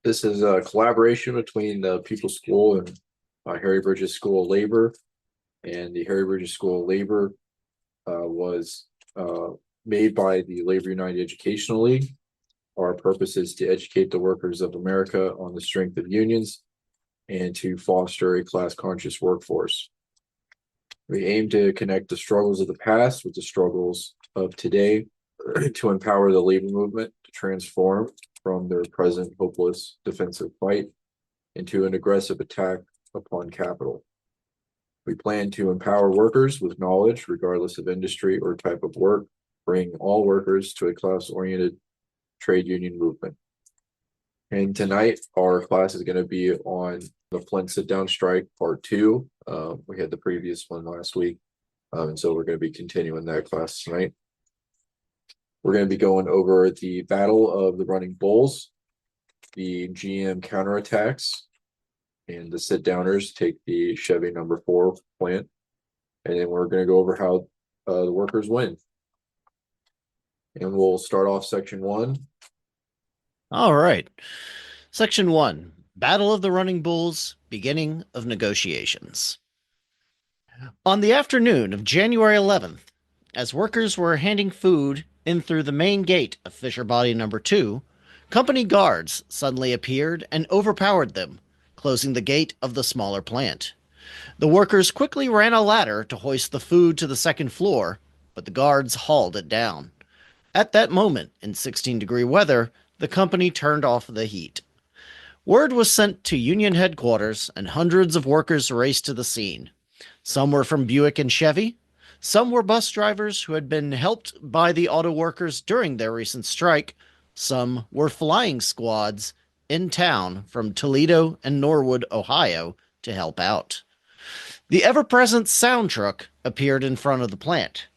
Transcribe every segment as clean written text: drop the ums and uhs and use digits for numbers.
This is a collaboration between the People's School and Harry Bridges School of Labor. And the Harry Bridges School of Labor was made by the Labor United Educational League. Our purpose is to educate the workers of America on the strength of unions and to foster a class-conscious workforce. We aim to connect the struggles of the past with the struggles of today to empower the labor movement to transform from their present hopeless defensive fight into an aggressive attack upon capital. We plan to empower workers with knowledge, regardless of industry or type of work, bring all workers to a class-oriented trade union movement. And tonight, our class is going to be on the Flint Sit-Down Strike, Part 2. We had the previous one last week, and so we're going to be continuing that class tonight. We're going to be going over the Battle of the Running Bulls, the GM counterattacks, and the sit-downers take the Chevy number 4 plant. And then we're going to go over how the workers win. And we'll start off section 1. All right. Section 1, Battle of the Running Bulls, beginning of negotiations. On the afternoon of January 11th, as workers were handing food in through the main gate of Fisher Body number 2, company guards suddenly appeared and overpowered them, closing the gate of the smaller plant. The workers quickly ran a ladder to hoist the food to the second floor, but the guards hauled it down. At that moment, in 16-degree weather, the company turned off the heat. Word was sent to Union headquarters, and hundreds of workers raced to the scene. Some were from Buick and Chevy. Some were bus drivers who had been helped by the auto workers during their recent strike. Some were flying squads in town from Toledo and Norwood, Ohio, to help out. The ever-present sound truck appeared in front of the plant.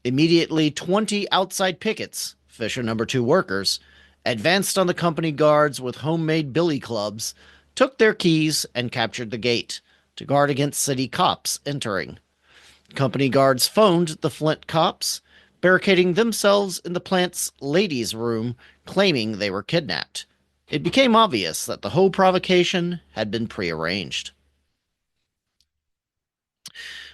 Immediately, 20 outside pickets, Fisher number 2 workers, advanced on the company guards with homemade billy clubs, took their keys, and captured the gate to guard against city cops entering. Company guards phoned the Flint cops, barricading themselves in the plant's ladies' room, claiming they were kidnapped. It became obvious that the whole provocation had been prearranged.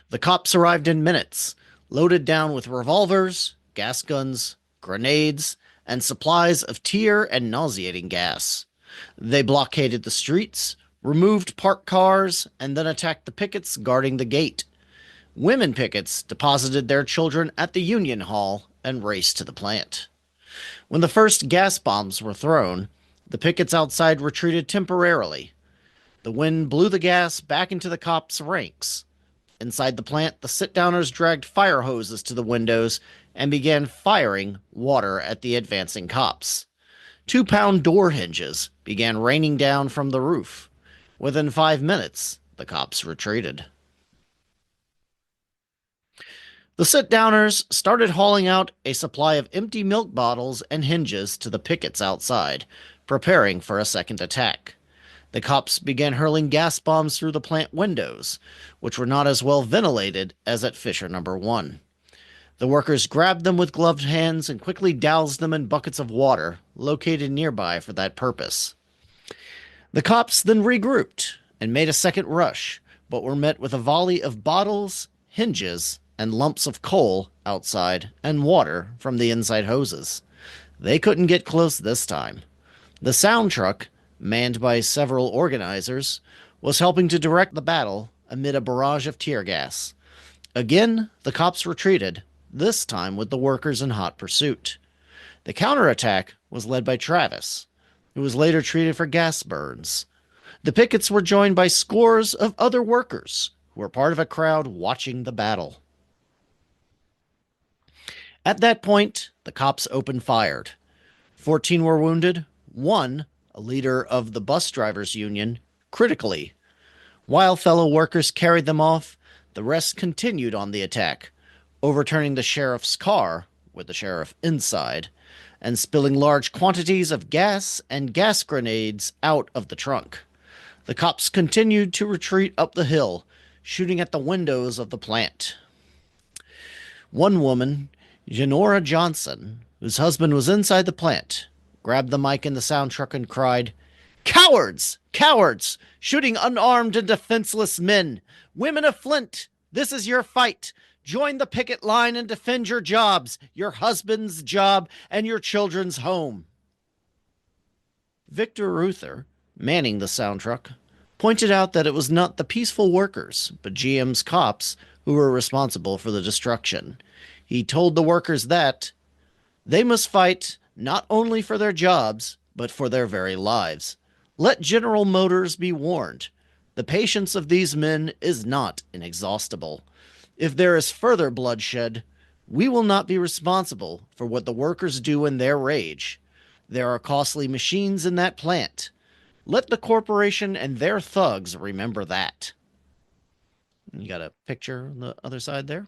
The cops arrived in minutes, loaded down with revolvers, gas guns, grenades, and supplies of tear and nauseating gas. They blockaded the streets, removed parked cars, and then attacked the pickets guarding the gate. Women pickets deposited their children at the Union Hall and raced to the plant. When the first gas bombs were thrown, the pickets outside retreated temporarily. The wind blew the gas back into the cops' ranks. Inside the plant, the sit-downers dragged fire hoses to the windows and began firing water at the advancing cops. 2-pound door hinges began raining down from the roof. Within 5 minutes, the cops retreated. The sit-downers started hauling out a supply of empty milk bottles and hinges to the pickets outside, preparing for a second attack. The cops began hurling gas bombs through the plant windows, which were not as well ventilated as at Fisher number 1. The workers grabbed them with gloved hands and quickly doused them in buckets of water located nearby for that purpose. The cops then regrouped and made a second rush, but were met with a volley of bottles, hinges, and lumps of coal outside and water from the inside hoses. They couldn't get close this time. The sound truck, manned by several organizers, was helping to direct the battle amid a barrage of tear gas. Again, the cops retreated, this time with the workers in hot pursuit. The counterattack was led by Travis, who was later treated for gas burns. The pickets were joined by scores of other workers who were part of a crowd watching the battle. At that point, the cops opened fire. 14 were wounded, 1, a leader of the bus drivers union, critically. While fellow workers carried them off, the rest continued on the attack, overturning the sheriff's car, with the sheriff inside, and spilling large quantities of gas and gas grenades out of the trunk. The cops continued to retreat up the hill, shooting at the windows of the plant. One woman, Janora Johnson, whose husband was inside the plant, grabbed the mic in the sound truck and cried, Cowards! Cowards! Shooting unarmed and defenseless men! Women of Flint, this is your fight! Join the picket line and defend your jobs, your husband's job, and your children's home. Victor Reuther, manning the sound truck, pointed out that it was not the peaceful workers, but GM's cops who were responsible for the destruction. He told the workers that they must fight not only for their jobs, but for their very lives. Let General Motors be warned. The patience of these men is not inexhaustible. If there is further bloodshed, we will not be responsible for what the workers do in their rage. There are costly machines in that plant. Let the corporation and their thugs remember that. You got a picture on the other side there?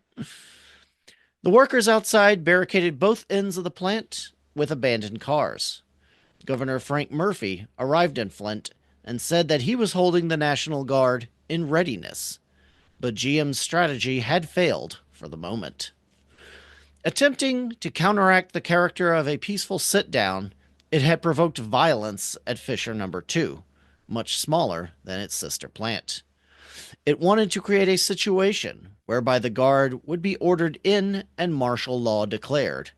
The workers outside barricaded both ends of the plant with abandoned cars. Governor Frank Murphy arrived in Flint and said that he was holding the National Guard in readiness, but GM's strategy had failed for the moment. Attempting to counteract the character of a peaceful sit-down, it had provoked violence at Fisher No. 2, much smaller than its sister plant. It wanted to create a situation whereby the Guard would be ordered in and martial law declared.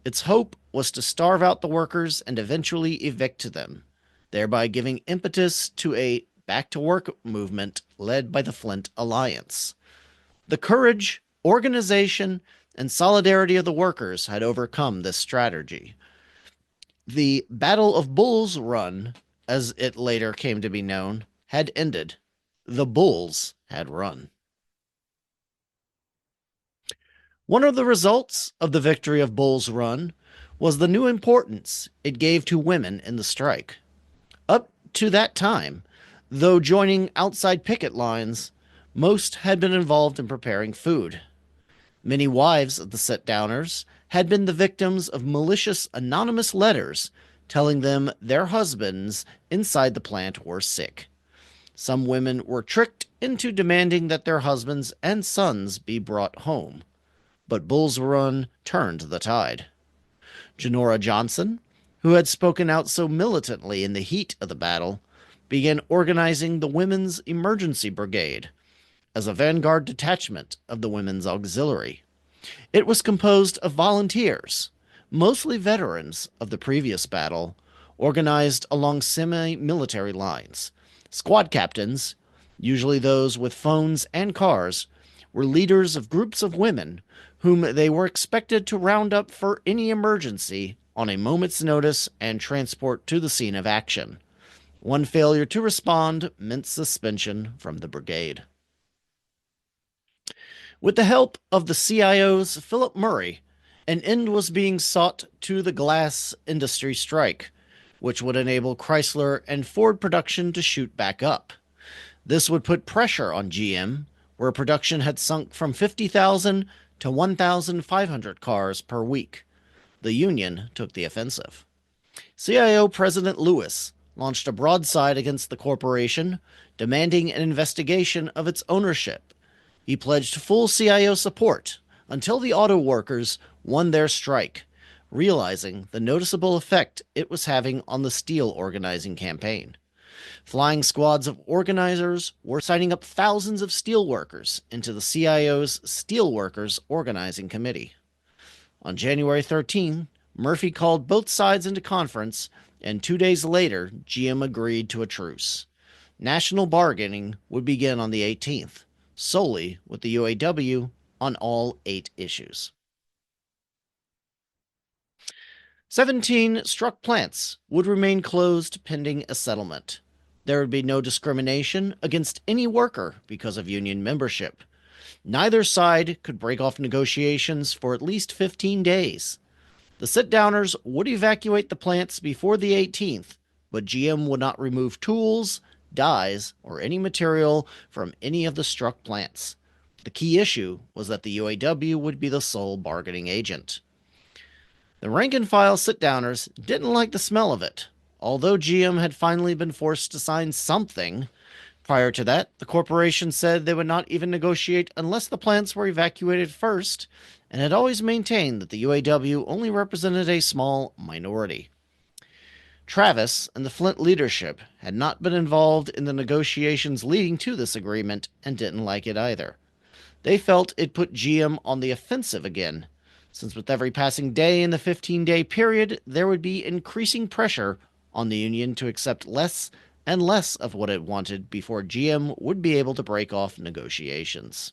Its hope was to starve out the workers and eventually evict them, thereby giving impetus to a back-to-work movement led by the Flint Alliance. The courage, organization, and solidarity of the workers had overcome this strategy. The Battle of Bull's Run, as it later came to be known, had ended. The Bulls had run. One of the results of the victory of Bull's Run was the new importance it gave to women in the strike. Up to that time, though joining outside picket lines, most had been involved in preparing food. Many wives of the sit-downers had been the victims of malicious anonymous letters telling them their husbands inside the plant were sick. Some women were tricked into demanding that their husbands and sons be brought home. But Bull's Run turned the tide. Janora Johnson, who had spoken out so militantly in the heat of the battle, began organizing the Women's Emergency Brigade as a vanguard detachment of the Women's Auxiliary. It was composed of volunteers, mostly veterans of the previous battle, organized along semi-military lines. Squad captains, usually those with phones and cars, were leaders of groups of women whom they were expected to round up for any emergency on a moment's notice and transport to the scene of action. One failure to respond meant suspension from the brigade. With the help of the CIO's Philip Murray, an end was being sought to the glass industry strike, which would enable Chrysler and Ford production to shoot back up. This would put pressure on GM, where production had sunk from 50,000 to 1,500 cars per week. The union took the offensive. CIO President Lewis launched a broadside against the corporation, demanding an investigation of its ownership. He pledged full CIO support until the auto workers won their strike, realizing the noticeable effect it was having on the steel organizing campaign. Flying squads of organizers were signing up thousands of steelworkers into the CIO's Steelworkers Organizing Committee. On January 13, Murphy called both sides into conference, and 2 days later, GM agreed to a truce. National bargaining would begin on the 18th, solely with the UAW on all 8 issues. 17 struck plants would remain closed pending a settlement. There would be no discrimination against any worker because of union membership. Neither side could break off negotiations for at least 15 days. The sit-downers would evacuate the plants before the 18th, but GM would not remove tools, dies, or any material from any of the struck plants. The key issue was that the UAW would be the sole bargaining agent. The rank-and-file sit-downers didn't like the smell of it. Although GM had finally been forced to sign something, prior to that, the corporation said they would not even negotiate unless the plants were evacuated first, and had always maintained that the UAW only represented a small minority. Travis and the Flint leadership had not been involved in the negotiations leading to this agreement and didn't like it either. They felt it put GM on the offensive again, since with every passing day in the 15-day period, there would be increasing pressure on the union to accept less and less of what it wanted before GM would be able to break off negotiations.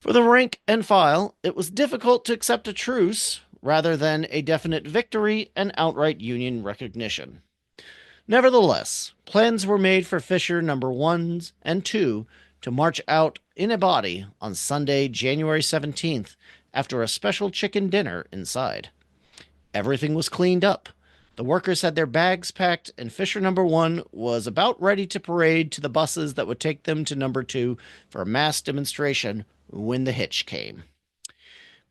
For the rank and file, it was difficult to accept a truce rather than a definite victory and outright union recognition. Nevertheless, plans were made for Fisher number 1 and 2 to march out in a body on Sunday, January 17th, after a special chicken dinner inside. Everything was cleaned up. The workers had their bags packed, and Fisher number 1 was about ready to parade to the buses that would take them to number 2 for a mass demonstration when the hitch came.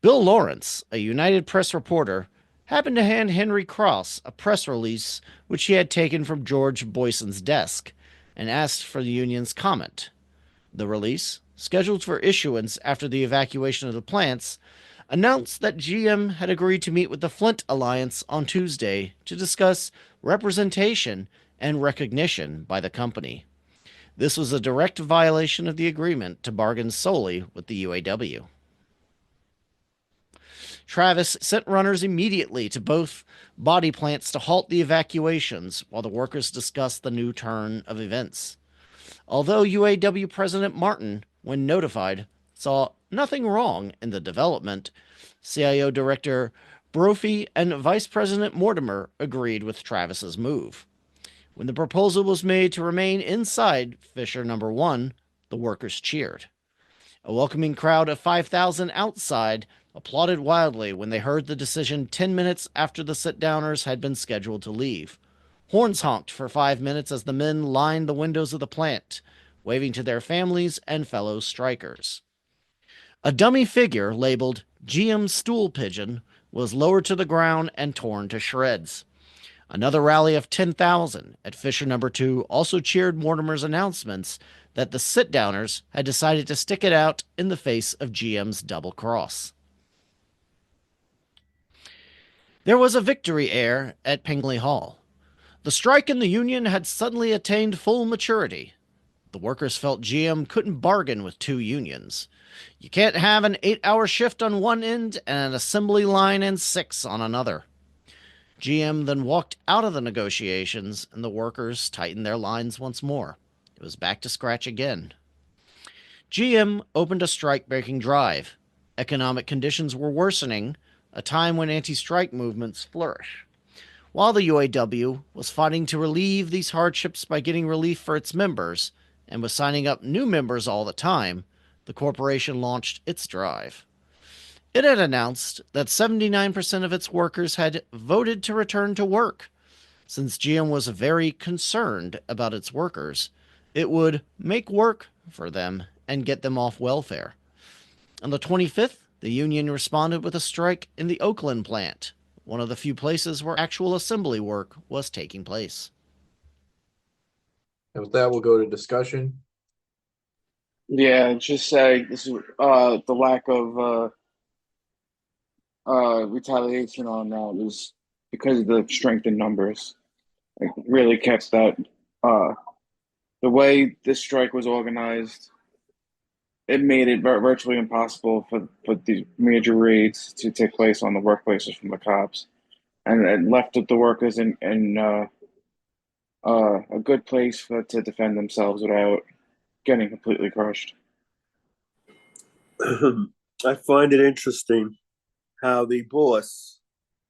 Bill Lawrence, a United Press reporter, happened to hand Henry Cross a press release which he had taken from George Boyson's desk and asked for the union's comment. The release, scheduled for issuance after the evacuation of the plants, announced that GM had agreed to meet with the Flint Alliance on Tuesday to discuss representation and recognition by the company. This was a direct violation of the agreement to bargain solely with the UAW. Travis sent runners immediately to both body plants to halt the evacuations while the workers discussed the new turn of events. Although UAW President Martin, when notified, saw nothing wrong in the development, CIO Director Brophy and Vice President Mortimer agreed with Travis's move. When the proposal was made to remain inside Fisher number 1, the workers cheered. A welcoming crowd of 5,000 outside applauded wildly when they heard the decision 10 minutes after the sit-downers had been scheduled to leave. Horns honked for 5 minutes as the men lined the windows of the plant, waving to their families and fellow strikers. A dummy figure labeled GM Stool Pigeon was lowered to the ground and torn to shreds. Another rally of 10,000 at Fisher number 2 also cheered Mortimer's announcements that the sit-downers had decided to stick it out in the face of GM's double cross. There was a victory air at Pingley Hall. The strike in the union had suddenly attained full maturity. The workers felt GM couldn't bargain with two unions. You can't have an 8-hour shift on one end and an assembly line and 6 on another. GM then walked out of the negotiations, and the workers tightened their lines once more. It was back to scratch again. GM opened a strike-breaking drive. Economic conditions were worsening, a time when anti-strike movements flourish. While the UAW was fighting to relieve these hardships by getting relief for its members, and was signing up new members all the time, the corporation launched its drive. It had announced that 79% of its workers had voted to return to work. Since GM was very concerned about its workers, it would make work for them and get them off welfare. On the 25th, the union responded with a strike in the Oakland plant, one of the few places where actual assembly work was taking place. And with that, we'll go to discussion. Yeah, just say this is the lack of retaliation on that was because of the strength in numbers. It really kept that the way this strike was organized. It made it virtually impossible for these major raids to take place on the workplaces from the cops, and it left the workers in a good place to defend themselves without getting completely crushed. I find it interesting how the boss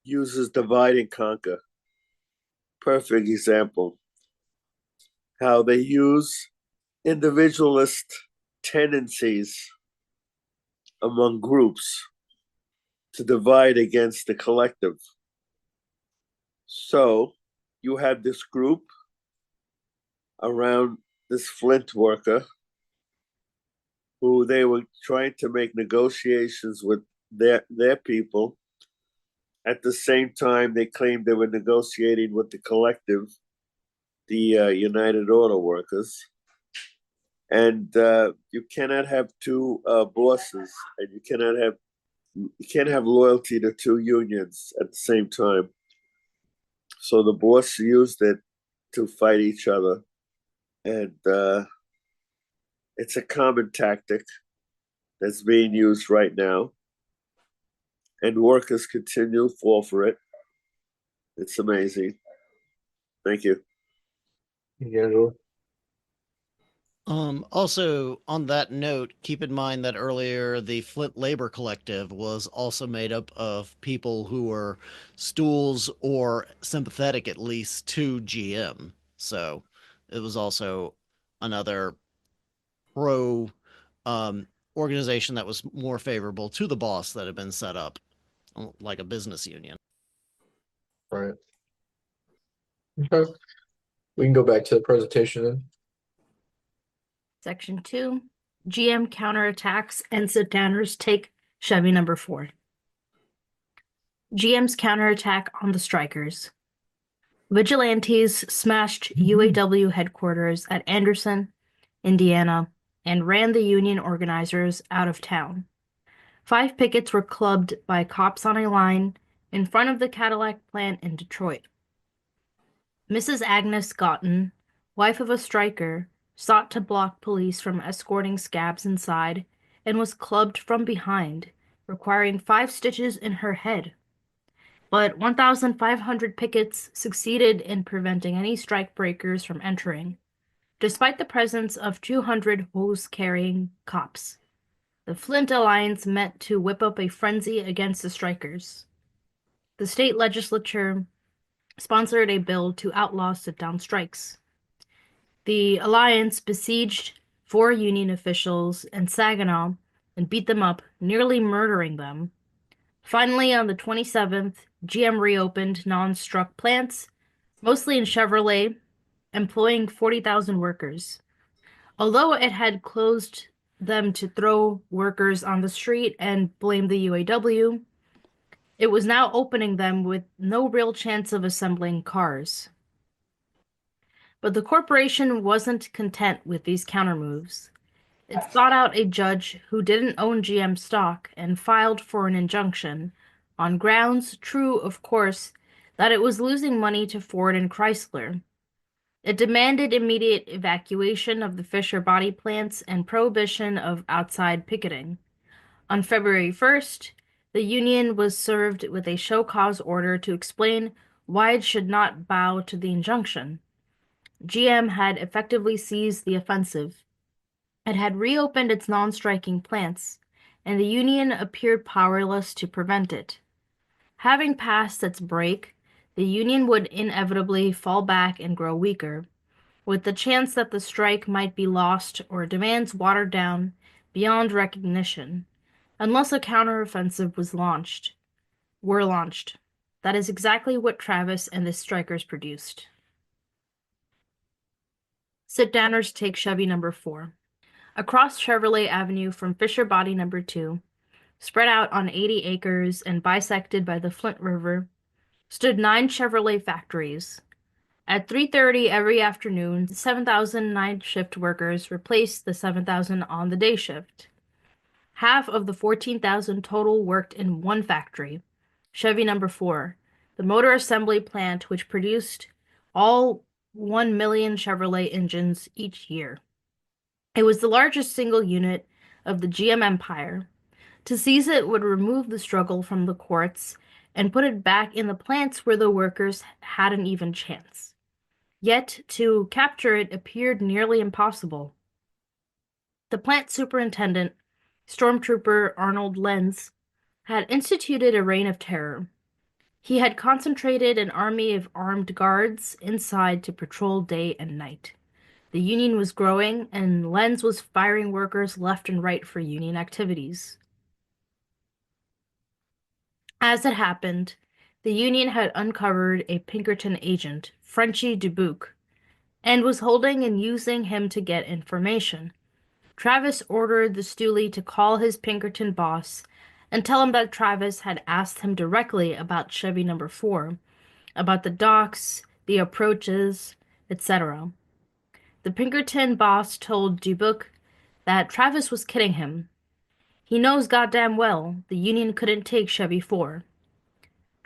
uses divide and conquer. Perfect example. How they use individualist tendencies among groups to divide against the collective. So you had this group around this Flint worker who they were trying to make negotiations with their people. At the same time, they claimed they were negotiating with the collective, the United Auto Workers. And you cannot have two bosses, and you can't have loyalty to two unions at the same time. So the boss used it to fight each other. And it's a common tactic that's being used right now. And workers continue to fall for it. It's amazing. Thank you. Angela. Also, on that note, keep in mind that earlier the Flint Labor Collective was also made up of people who were stools or sympathetic, at least, to GM. So it was also another pro organization that was more favorable to the boss that had been set up, like a business union. Right. Okay. We can go back to the presentation then. Section 2, GM counterattacks and sit-downers take Chevy number 4. GM's counterattack on the strikers. Vigilantes smashed UAW headquarters at Anderson, Indiana, and ran the union organizers out of town. 5 pickets were clubbed by cops on a line in front of the Cadillac plant in Detroit. Mrs. Agnes Gotten, wife of a striker, sought to block police from escorting scabs inside and was clubbed from behind, requiring 5 stitches in her head. But 1,500 pickets succeeded in preventing any strikebreakers from entering, despite the presence of 200 hose-carrying cops. The Flint Alliance met to whip up a frenzy against the strikers. The state legislature sponsored a bill to outlaw sit-down strikes. The Alliance besieged 4 union officials in Saginaw and beat them up, nearly murdering them. Finally, on the 27th, GM reopened non-struck plants, mostly in Chevrolet, employing 40,000 workers. Although it had closed them to throw workers on the street and blame the UAW, it was now opening them with no real chance of assembling cars. But the corporation wasn't content with these countermoves. It sought out a judge who didn't own GM stock and filed for an injunction, on grounds, true, of course, that it was losing money to Ford and Chrysler. It demanded immediate evacuation of the Fisher body plants and prohibition of outside picketing. On February 1st, the union was served with a show cause order to explain why it should not bow to the injunction. GM had effectively seized the offensive. It had reopened its non-striking plants, and the union appeared powerless to prevent it. Having passed its break, the union would inevitably fall back and grow weaker, with the chance that the strike might be lost or demands watered down beyond recognition, unless a counteroffensive were launched. That is exactly what Travis and the strikers produced. Sit-downers take Chevy number 4. Across Chevrolet Avenue from Fisher Body number 2, spread out on 80 acres and bisected by the Flint River, stood 9 Chevrolet factories. At 3:30 every afternoon, the 7,000 night shift workers replaced the 7,000 on the day shift. Half of the 14,000 total worked in one factory, Chevy number 4, the motor assembly plant which produced all 1 million Chevrolet engines each year. It was the largest single unit of the GM empire. To seize it would remove the struggle from the courts and put it back in the plants where the workers had an even chance. Yet, to capture it appeared nearly impossible. The plant superintendent, Stormtrooper Arnold Lenz, had instituted a reign of terror. He had concentrated an army of armed guards inside to patrol day and night. The union was growing, and Lenz was firing workers left and right for union activities. As it happened, the union had uncovered a Pinkerton agent, Frenchy Dubuque, and was holding and using him to get information. Travis ordered the stoolie to call his Pinkerton boss and tell him that Travis had asked him directly about Chevy number 4, about the docks, the approaches, etc. The Pinkerton boss told Dubuque that Travis was kidding him. He knows goddamn well the union couldn't take Chevy 4.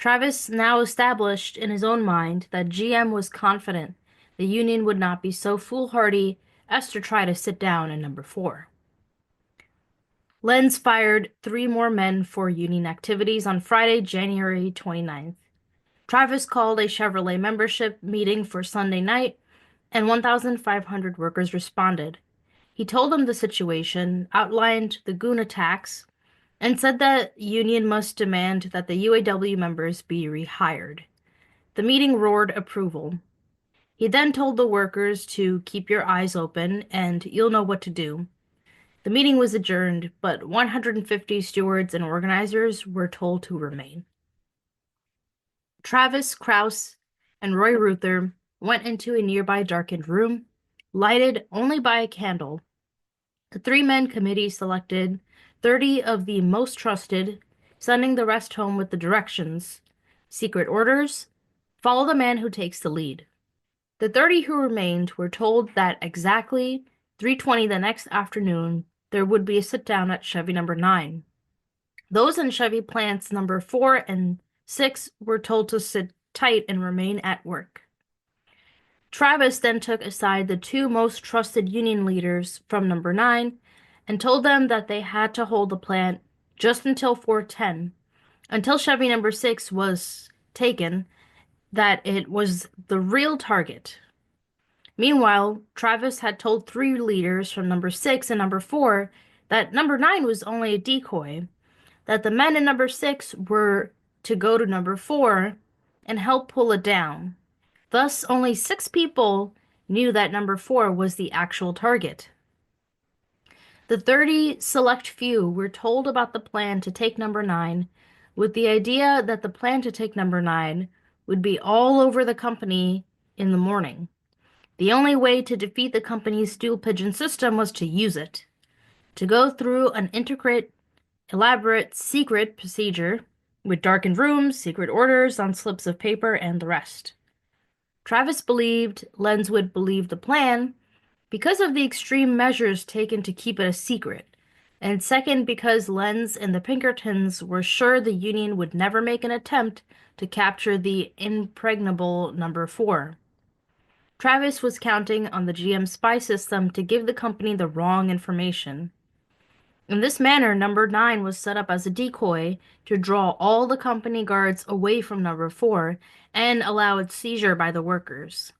Travis now established in his own mind that GM was confident the union would not be so foolhardy as to try to sit down in number 4. Lenz fired 3 more men for union activities on Friday, January 29th. Travis called a Chevrolet membership meeting for Sunday night, and 1,500 workers responded. He told them the situation, outlined the goon attacks, and said that union must demand that the UAW members be rehired. The meeting roared approval. He then told the workers to keep your eyes open and you'll know what to do. The meeting was adjourned, but 150 stewards and organizers were told to remain. Travis, Krause, and Roy Ruther went into a nearby darkened room, lighted only by a candle. The 3-man committee selected 30 of the most trusted, sending the rest home with the directions: secret orders, follow the man who takes the lead. The 30 who remained were told that exactly 3:20 the next afternoon there would be a sit-down at Chevy number 9. Those in Chevy plants number 4 and 6 were told to sit tight and remain at work. Travis then took aside the 2 most trusted union leaders from number 9 and told them that they had to hold the plant just until 4:10, until Chevy number 6 was taken, that it was the real target. Meanwhile, Travis had told 3 leaders from number 6 and number 4 that number 9 was only a decoy, that the men in number 6 were to go to number 4 and help pull it down. Thus, only 6 people knew that number 4 was the actual target. The 30 select few were told about the plan to take number 9, with the idea that the plan to take number 9 would be all over the company in the morning. The only way to defeat the company's stool pigeon system was to use it, to go through an intricate, elaborate, secret procedure with darkened rooms, secret orders on slips of paper, and the rest. Travis believed Lenz would believe the plan because of the extreme measures taken to keep it a secret, and second, because Lenz and the Pinkertons were sure the union would never make an attempt to capture the impregnable number 4. Travis was counting on the GM spy system to give the company the wrong information. In this manner, number 9 was set up as a decoy to draw all the company guards away from number 4 and allow its seizure by the workers.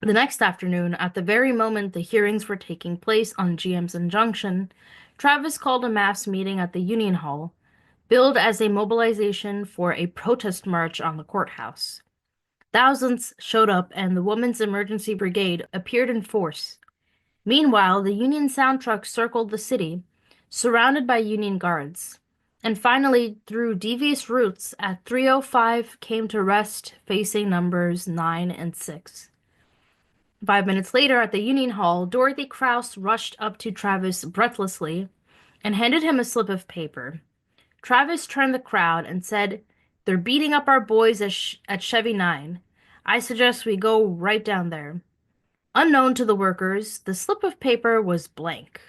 The next afternoon, at the very moment the hearings were taking place on GM's injunction, Travis called a mass meeting at the Union Hall, billed as a mobilization for a protest march on the courthouse. Thousands showed up, and the Women's Emergency Brigade appeared in force. Meanwhile, the Union sound truck circled the city, surrounded by Union guards, and finally, through devious routes, at 3:05 came to rest facing numbers 9 and 6. 5 minutes later, at the Union Hall, Dorothy Krause rushed up to Travis breathlessly and handed him a slip of paper. Travis turned the crowd and said, "They're beating up our boys at Chevy 9. I suggest we go right down there." Unknown to the workers, the slip of paper was blank.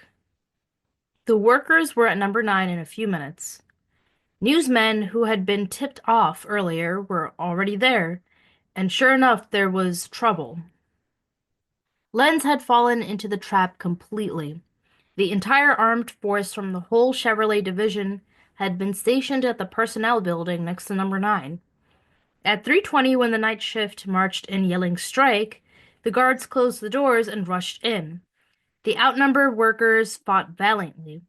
The workers were at number 9 in a few minutes. Newsmen who had been tipped off earlier were already there, and sure enough, there was trouble. Lenz had fallen into the trap completely. The entire armed force from the whole Chevrolet division had been stationed at the personnel building next to number 9. At 3:20, when the night shift marched in yelling strike, the guards closed the doors and rushed in. The outnumbered workers fought valiantly.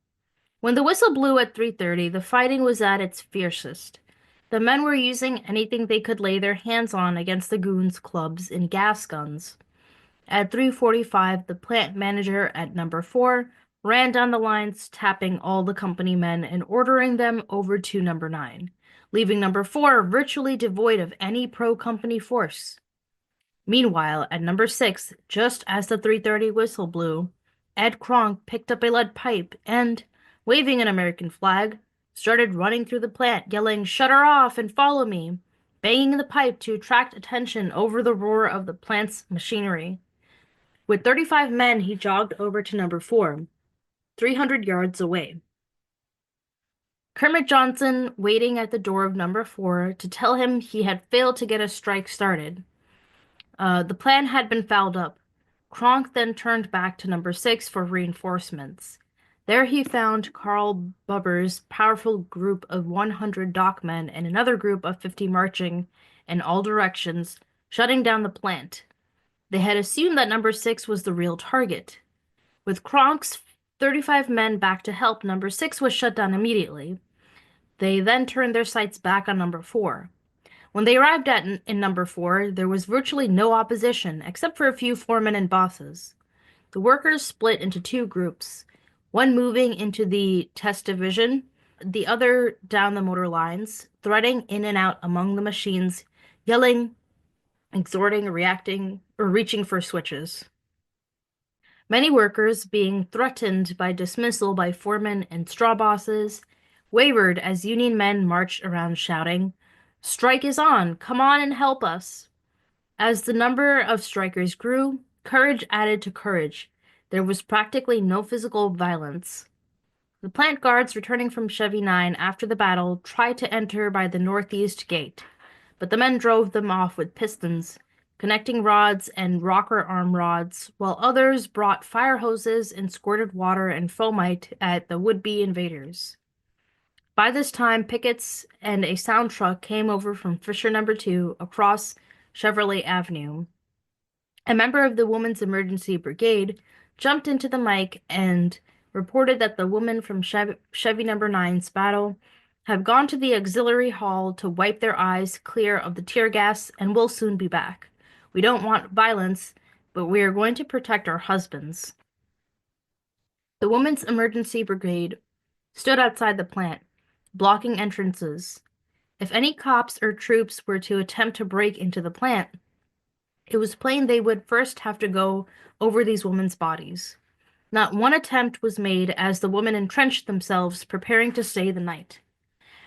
When the whistle blew at 3:30, the fighting was at its fiercest. The men were using anything they could lay their hands on against the goons' clubs and gas guns. At 3:45, the plant manager at number 4 ran down the lines, tapping all the company men and ordering them over to number 9, leaving number 4 virtually devoid of any pro-company force. Meanwhile, at number 6, just as the 3:30 whistle blew, Ed Kronk picked up a lead pipe and, waving an American flag, started running through the plant, yelling, "Shut her off and follow me," banging the pipe to attract attention over the roar of the plant's machinery. With 35 men, he jogged over to number 4, 300 yards away. Kermit Johnson waiting at the door of number 4 to tell him he had failed to get a strike started. The plan had been fouled up. Kronk then turned back to number 6 for reinforcements. There he found Karl Bubber's powerful group of 100 dockmen and another group of 50 marching in all directions, shutting down the plant. They had assumed that number 6 was the real target. With Kronk's 35 men back to help, number 6 was shut down immediately. They then turned their sights back on number 4. When they arrived in number 4, there was virtually no opposition, except for a few foremen and bosses. The workers split into 2 groups, one moving into the test division, the other down the motor lines, threading in and out among the machines, yelling, exhorting, reacting, or reaching for switches. Many workers, being threatened by dismissal by foremen and straw bosses, wavered as union men marched around shouting, "Strike is on! Come on and help us!" As the number of strikers grew, courage added to courage. There was practically no physical violence. The plant guards returning from Chevy 9 after the battle tried to enter by the northeast gate, but the men drove them off with pistons, connecting rods and rocker arm rods, while others brought fire hoses and squirted water and foamite at the would-be invaders. By this time, pickets and a sound truck came over from Fisher number 2 across Chevrolet Avenue. A member of the Women's Emergency Brigade jumped into the mic and reported that the women from Chevy number 9's battle have gone to the auxiliary hall to wipe their eyes clear of the tear gas and will soon be back. We don't want violence, but we are going to protect our husbands. The Women's Emergency Brigade stood outside the plant, blocking entrances. If any cops or troops were to attempt to break into the plant, it was plain they would first have to go over these women's bodies. Not one attempt was made as the women entrenched themselves, preparing to stay the night.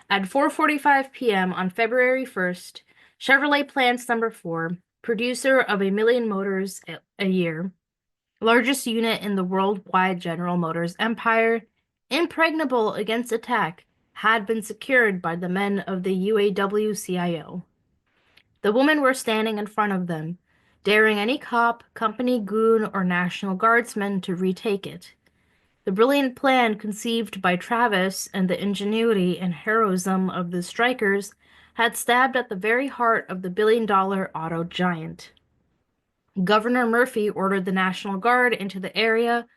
At 4:45 p.m. on February 1st, Chevrolet Plants number 4, producer of 1 million motors a year, largest unit in the worldwide General Motors empire, impregnable against attack, had been secured by the men of the UAW-CIO. The women were standing in front of them, daring any cop, company goon, or National Guardsman to retake it. The brilliant plan conceived by Travis and the ingenuity and heroism of the strikers had stabbed at the very heart of the billion-dollar auto giant. Governor Murphy ordered the National Guard into the area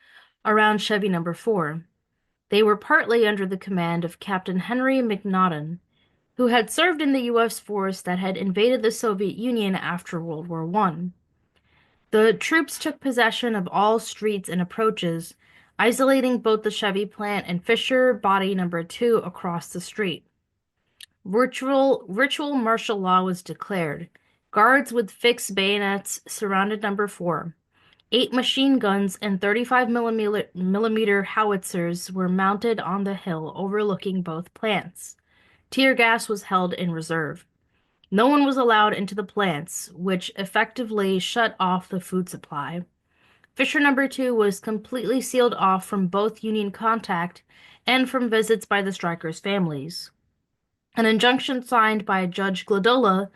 around Chevy number 4. They were partly under the command of Captain Henry McNaughton, who had served in the U.S. force that had invaded the Soviet Union after World War I. The troops took possession of all streets and approaches, isolating both the Chevy plant and Fisher body number 2 across the street. Ritual martial law was declared. Guards with fixed bayonets surrounded number 4. 8 machine guns and 35 millimeter howitzers were mounted on the hill overlooking both plants. Tear gas was held in reserve. No one was allowed into the plants, which effectively shut off the food supply. Fisher number 2 was completely sealed off from both union contact and from visits by the strikers' families. An injunction signed by Judge Gladola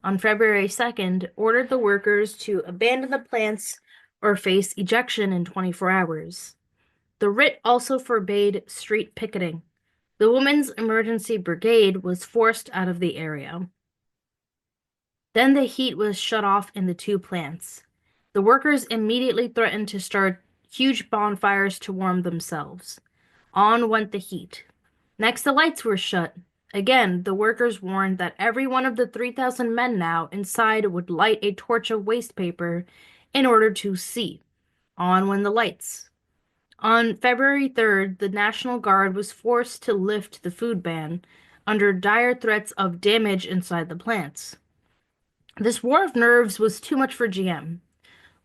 on February 2nd ordered the workers to abandon the plants or face ejection in 24 hours. The writ also forbade street picketing. The Women's Emergency Brigade was forced out of the area. Then the heat was shut off in the 2 plants. The workers immediately threatened to start huge bonfires to warm themselves. On went the heat. Next, the lights were shut. Again, the workers warned that every one of the 3,000 men now inside would light a torch of waste paper in order to see. On went the lights. On February 3rd, the National Guard was forced to lift the food ban under dire threats of damage inside the plants. This war of nerves was too much for GM.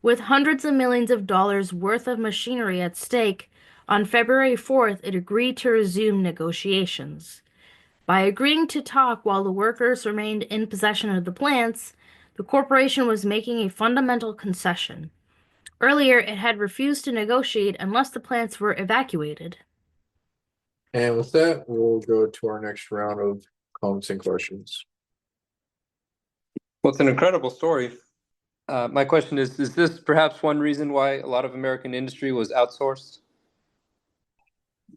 With hundreds of millions of dollars worth of machinery at stake, on February 4th, it agreed to resume negotiations. By agreeing to talk while the workers remained in possession of the plants, the corporation was making a fundamental concession. Earlier, it had refused to negotiate unless the plants were evacuated. And with that, we'll go to our next round of comments and questions. Well, it's an incredible story. My question is this perhaps one reason why a lot of American industry was outsourced?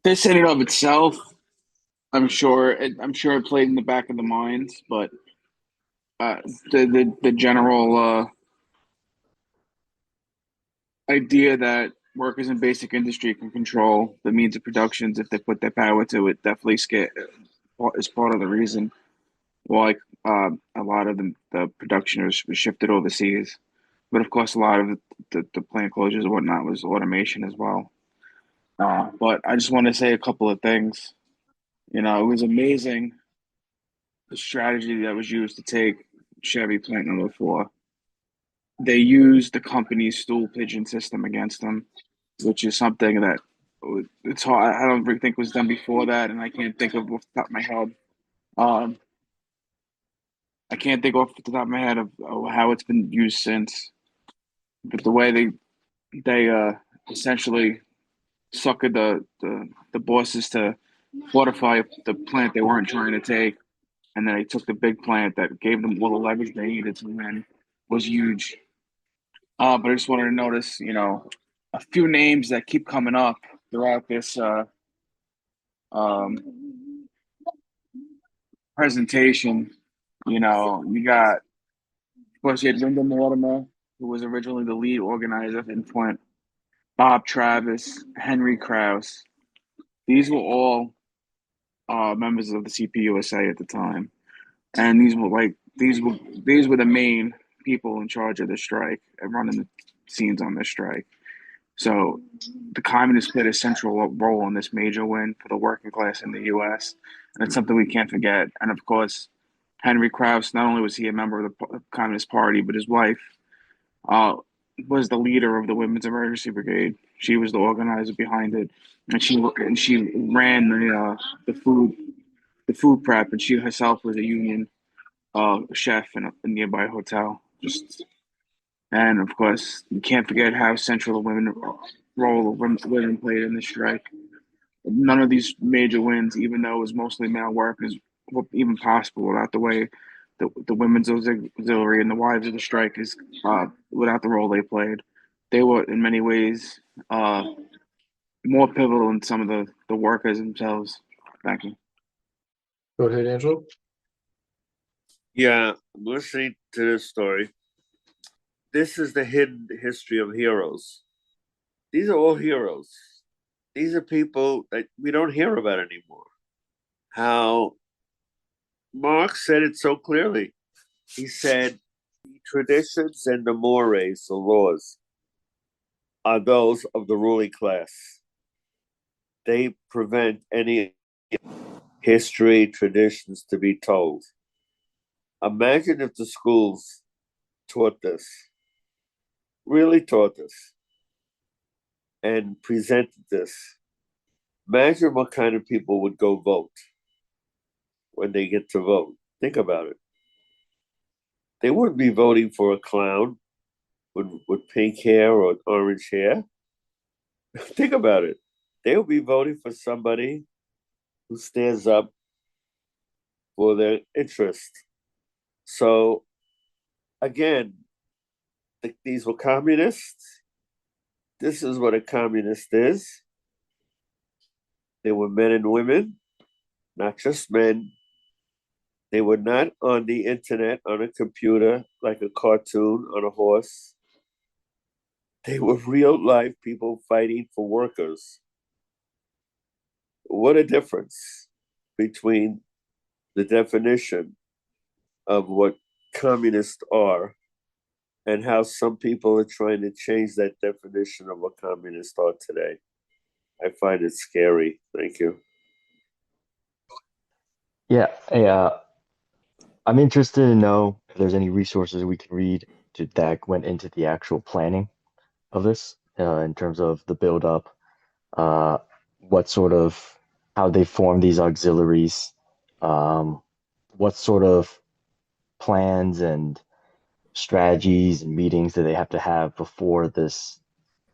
This in and of itself, I'm sure it played in the back of the minds, but the general idea that workers in basic industry can control the means of productions if they put their power to it definitely is part of the reason why a lot of the production was shifted overseas. But of course, a lot of the plant closures and whatnot was automation as well. But I just want to say a couple of things. You know, it was amazing the strategy that was used to take Chevy plant number 4. They used the company's stool pigeon system against them, which is something that it's hard. I don't really think was done before that, and I can't think of off the top of my head. Um, I can't think off the top of my head of how it's been used since. But the way they essentially suckered the bosses to fortify the plant they weren't trying to take, and then they took the big plant that gave them all the leverage they needed to win was huge. But I just wanted to notice, you know, a few names that keep coming up throughout this um, presentation. You know, of course, you had Linda Mortimer, who was originally the lead organizer in Flint, Bob Travis, Henry Krause. These were all members of the CPUSA at the time, and these were the main people in charge of the strike and running the scenes on the strike. So the communists played a central role in this major win for the working class in the U.S., and it's something we can't forget. And of course, Henry Krause, not only was he a member of the Communist Party, but his wife uh, was the leader of the Women's Emergency Brigade. She was the organizer behind it, and she ran the food prep, and she herself was a union chef in a nearby hotel. And of course, you can't forget how central the women role of women played in the strike. None of these major wins, even though it was mostly male workers, were even possible without the way the women's auxiliary and the wives of the strikers, without the role they played. They were in many ways uh, more pivotal than some of the workers themselves. Thank you. Go ahead, Angelo. Yeah, I'm listening to this story. This is the hidden history of heroes. These are all heroes. These are people that we don't hear about anymore. How Marx said it so clearly. He said, the traditions and the mores, the laws, are those of the ruling class. They prevent any history, traditions to be told. Imagine if the schools taught this, really taught this, and presented this. Imagine what kind of people would go vote when they get to vote. Think about it. They wouldn't be voting for a clown with pink hair or orange hair. Think about it. They would be voting for somebody who stands up for their interest. So, again, these were communists. This is what a communist is. They were men and women, not just men. They were not on the internet, on a computer, like a cartoon on a horse. They were real life people fighting for workers. What a difference between the definition of what communists are and how some people are trying to change that definition of what communists are today. I find it scary. Thank you. Yeah, I'm interested to know if there's any resources we can read that went into the actual planning of this, in terms of the build up, uh, how they form these auxiliaries, what sort of plans and strategies and meetings do they have to have before this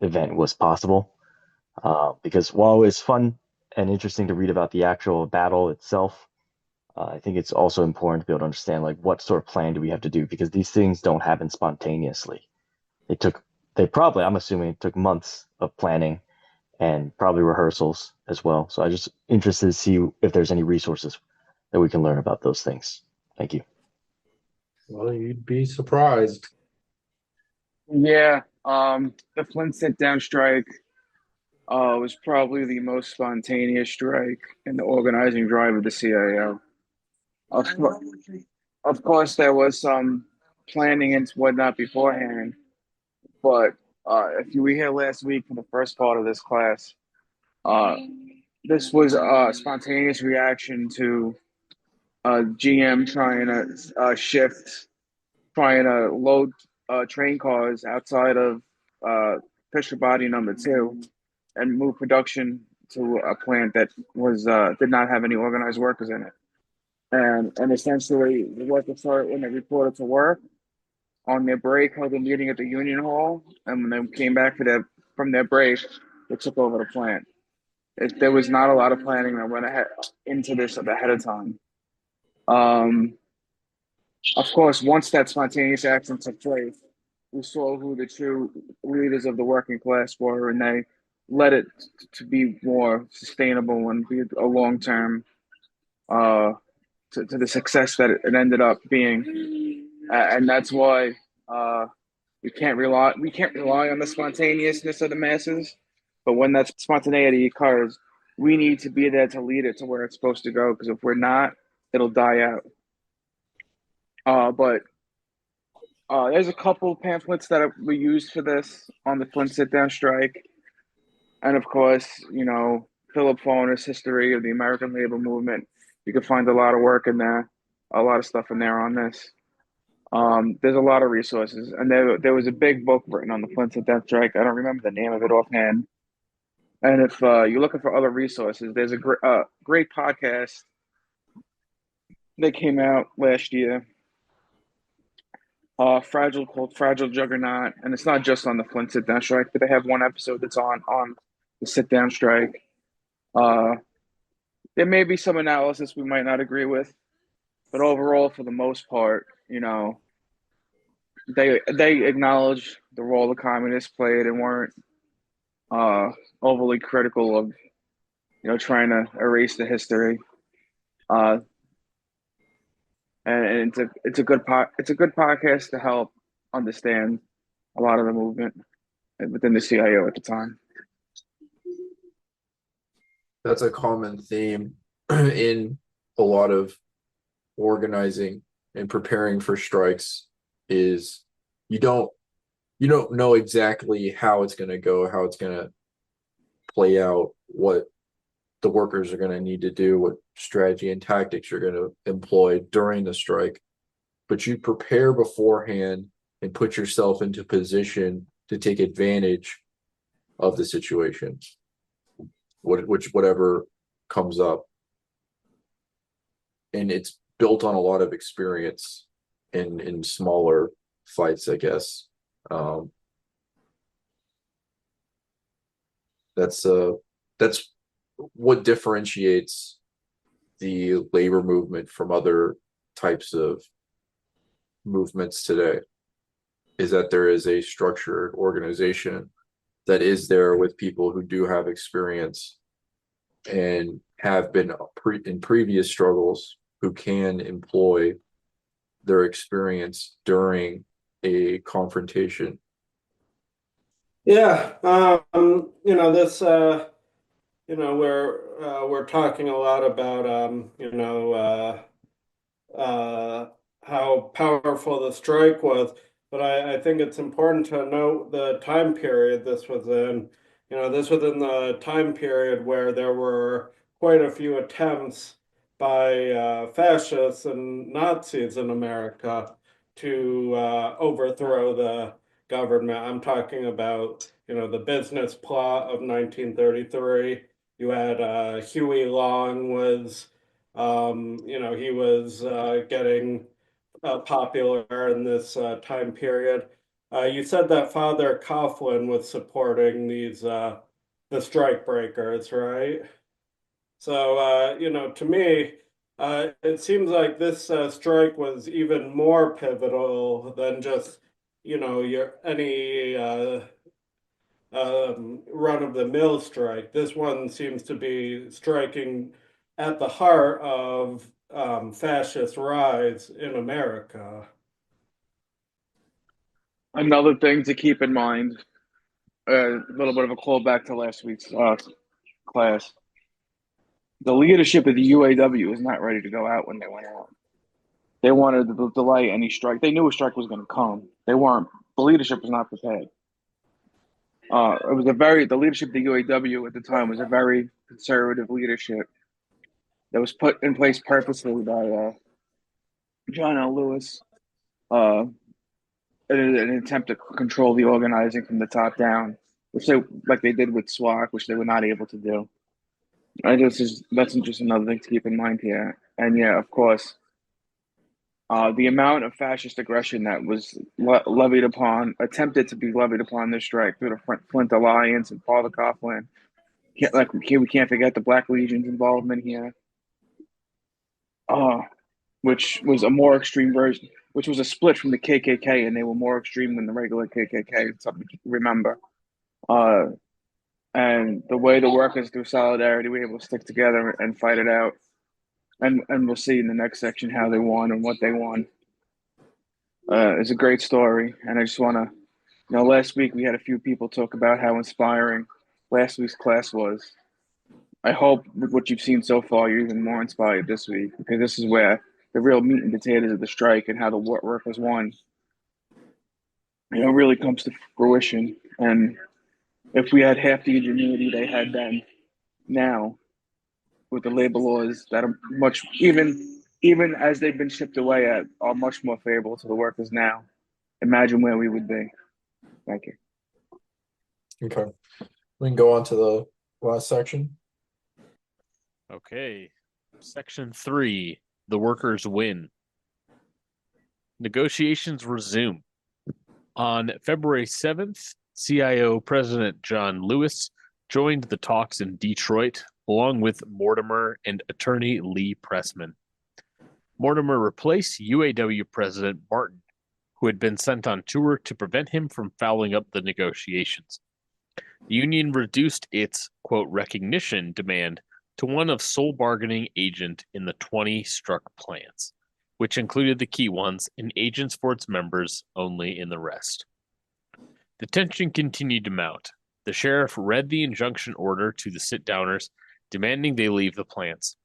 event was possible? Because while it's fun and interesting to read about the actual battle itself. I think it's also important to be able to understand like what sort of plan do we have to do, because these things don't happen spontaneously. I'm assuming it took months of planning and probably rehearsals as well. So I'm just interested to see if there's any resources that we can learn about those things. Thank you. Well, you'd be surprised. Yeah, the Flint Sit-Down Strike was probably the most spontaneous strike in the organizing drive of the CIO. Of, cour- of course, there was some planning and whatnot beforehand, but if you were here last week for the first part of this class, uh, this was a spontaneous reaction to GM trying to trying to load train cars outside of Fisher Body number 2 and move production to a plant that was did not have any organized workers in it. And essentially the workers started when they reported to work on their break, held a meeting at the union hall, and when they came back from their break, they took over the plant. There was not a lot of planning that went ahead into this ahead of time. Um, of course, once that spontaneous action took place, we saw who the true leaders of the working class were, and they led it to be more sustainable and be a long term to the success that it ended up being. And that's why we can't rely on the spontaneousness of the masses, but when that spontaneity occurs, we need to be there to lead it to where it's supposed to go, because if we're not, it'll die out. But there's a couple pamphlets that we used for this on the Flint Sit-Down Strike. And of course, Philip Foner's History of the American Labor Movement. You can find a lot of work in there, a lot of stuff in there on this. There's a lot of resources. And there was a big book written on the Flint Sit-Down Strike. I don't remember the name of it offhand. And if you're looking for other resources, there's a great podcast that came out last year, called Fragile Juggernaut, and it's not just on the Flint Sit-Down Strike, but they have one episode that's on the Sit-Down Strike. There may be some analysis we might not agree with, but overall, for the most part, they acknowledge the role the communists played and weren't overly critical of trying to erase the history. And it's a good podcast to help understand a lot of the movement within the CIO at the time. That's a common theme in a lot of organizing and preparing for strikes is you don't know exactly how it's going to go, how it's going to play out, what the workers are going to need to do, what strategy and tactics you're going to employ during the strike, but you prepare beforehand and put yourself into position to take advantage of the situation, whatever comes up. And it's built on a lot of experience in smaller fights, I guess. That's what differentiates the labor movement from other types of movements today, is that there is a structured organization that is there with people who do have experience and have been in previous struggles, who can employ their experience during a confrontation. Yeah, this, we're talking a lot about, how powerful the strike was, but I think it's important to note the time period this was in. This was in the time period where there were quite a few attempts by fascists and Nazis in America to overthrow the government. I'm talking about, the business plot of 1933. You had Huey Long was, he was getting popular in this time period. You said that Father Coughlin was supporting the strike breakers, right? So, to me, it seems like this strike was even more pivotal than just, your any run-of-the-mill strike. This one seems to be striking at the heart of fascist rise in America. Another thing to keep in mind, a little bit of a callback to last week's class. The leadership of the UAW was not ready to go out when they went out. They wanted to delay any strike. They knew a strike was going to come. They weren't. The leadership was not prepared. It was the leadership of the UAW at the time was a very conservative leadership that was put in place purposely by John L. Lewis, in an attempt to control the organizing from the top down, which they did with SWAC, which they were not able to do. That's just another thing to keep in mind here. And yeah, of course, the amount of fascist aggression that was attempted to be levied upon this strike through the Flint Alliance and Father Coughlin. We can't forget the Black Legion's involvement here, which was a more extreme version, which was a split from the KKK, and they were more extreme than the regular KKK. Something to remember. And the way the workers, through solidarity, were able to stick together and fight it out. And we'll see in the next section how they won and what they won. It's a great story. And I just want to, last week we had a few people talk about how inspiring last week's class was. I hope with what you've seen so far, you're even more inspired this week, because this is where the real meat and potatoes of the strike and how the workers won, really comes to fruition. And if we had half the ingenuity they had then, now, with the labor laws that are much, even as they've been chipped away at, are much more favorable to the workers now, imagine where we would be. Thank you. Okay. We can go on to the last section. Okay. Section 3, the workers win. Negotiations resume. On February 7th, CIO President John Lewis joined the talks in Detroit, along with Mortimer and attorney Lee Pressman. Mortimer replaced UAW President Martin, who had been sent on tour to prevent him from fouling up the negotiations. The union reduced its, quote, recognition demand to one of sole bargaining agent in the 20 struck plants, which included the key ones and agents for its members only in the rest. The tension continued to mount. The sheriff read the injunction order to the sit-downers, demanding they leave the plants.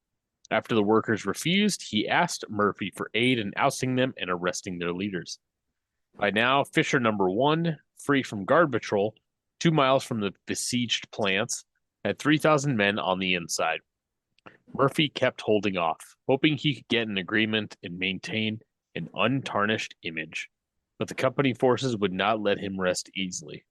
After the workers refused, he asked Murphy for aid in ousting them and arresting their leaders. By now, Fisher number 1, free from guard patrol, 2 miles from the besieged plants, had 3,000 men on the inside. Murphy kept holding off, hoping he could get an agreement and maintain an untarnished image. But the company forces would not let him rest easily.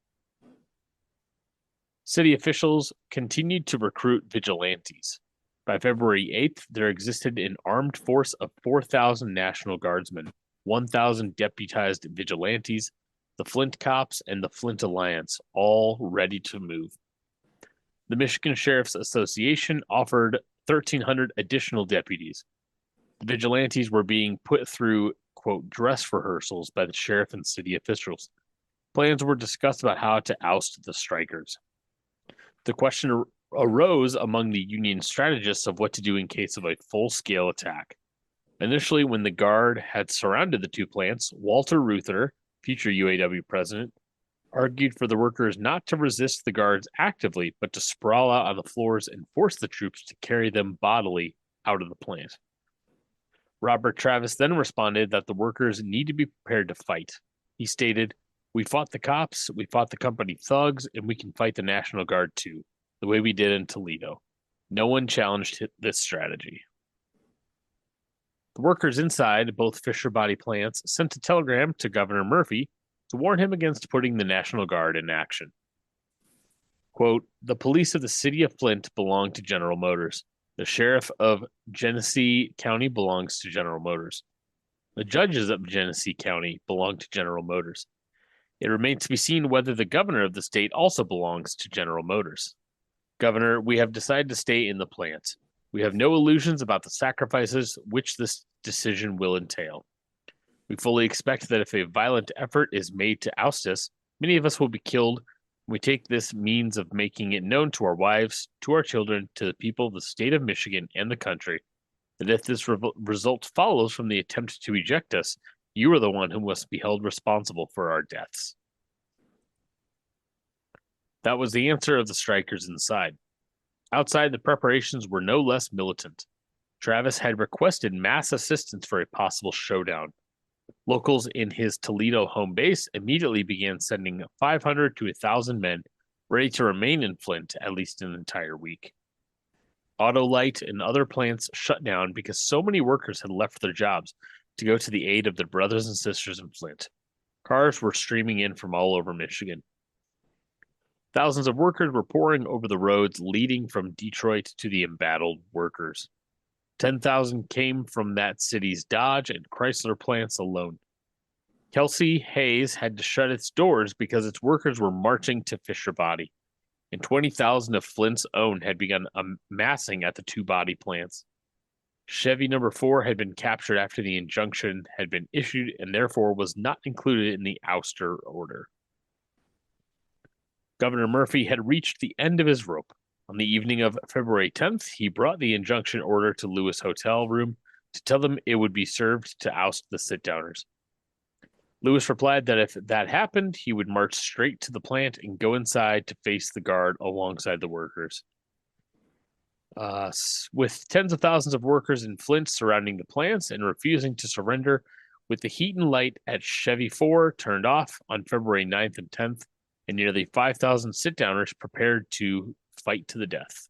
City officials continued to recruit vigilantes. By February 8th, there existed an armed force of 4,000 National Guardsmen, 1,000 deputized vigilantes, the Flint Cops, and the Flint Alliance, all ready to move. The Michigan Sheriff's Association offered 1,300 additional deputies. The vigilantes were being put through, quote, dress rehearsals by the sheriff and city officials. Plans were discussed about how to oust the strikers. The question arose among the union strategists of what to do in case of a full-scale attack. Initially, when the Guard had surrounded the 2 plants, Walter Reuther, future UAW president, argued for the workers not to resist the Guards actively, but to sprawl out on the floors and force the troops to carry them bodily out of the plant. Robert Travis then responded that the workers need to be prepared to fight. He stated, "We fought the cops, we fought the company thugs, and we can fight the National Guard too, the way we did in Toledo. No one challenged this strategy." The workers inside both Fisher body plants sent a telegram to Governor Murphy to warn him against putting the National Guard in action. Quote, "The police of the city of Flint belong to General Motors. The sheriff of Genesee County belongs to General Motors. The judges of Genesee County belong to General Motors. It remains to be seen whether the governor of the state also belongs to General Motors. Governor, we have decided to stay in the plant. We have no illusions about the sacrifices which this decision will entail. We fully expect that if a violent effort is made to oust us, many of us will be killed. We take this means of making it known to our wives, to our children, to the people of the state of Michigan and the country, that if this result follows from the attempt to eject us, you are the one who must be held responsible for our deaths. That was the answer of the strikers inside. Outside, the preparations were no less militant. Travis had requested mass assistance for a possible showdown. Locals in his Toledo home base immediately began sending 500 to 1,000 men ready to remain in Flint at least an entire week. Autolite and other plants shut down because so many workers had left their jobs to go to the aid of their brothers and sisters in Flint. Cars were streaming in from all over Michigan. Thousands of workers were pouring over the roads leading from Detroit to the embattled workers. 10,000 came from that city's Dodge and Chrysler plants alone. Kelsey Hayes had to shut its doors because its workers were marching to Fisher Body, and 20,000 of Flint's own had begun amassing at the two body plants. Chevy number 4 had been captured after the injunction had been issued and therefore was not included in the ouster order. Governor Murphy had reached the end of his rope. On the evening of February 10th, he brought the injunction order to Lewis Hotel room to tell them it would be served to oust the sit-downers. Lewis replied that if that happened, he would march straight to the plant and go inside to face the guard alongside the workers. With tens of thousands of workers in Flint surrounding the plants and refusing to surrender, with the heat and light at Chevy 4 turned off on February 9th and 10th, and nearly 5,000 sit-downers prepared to fight to the death.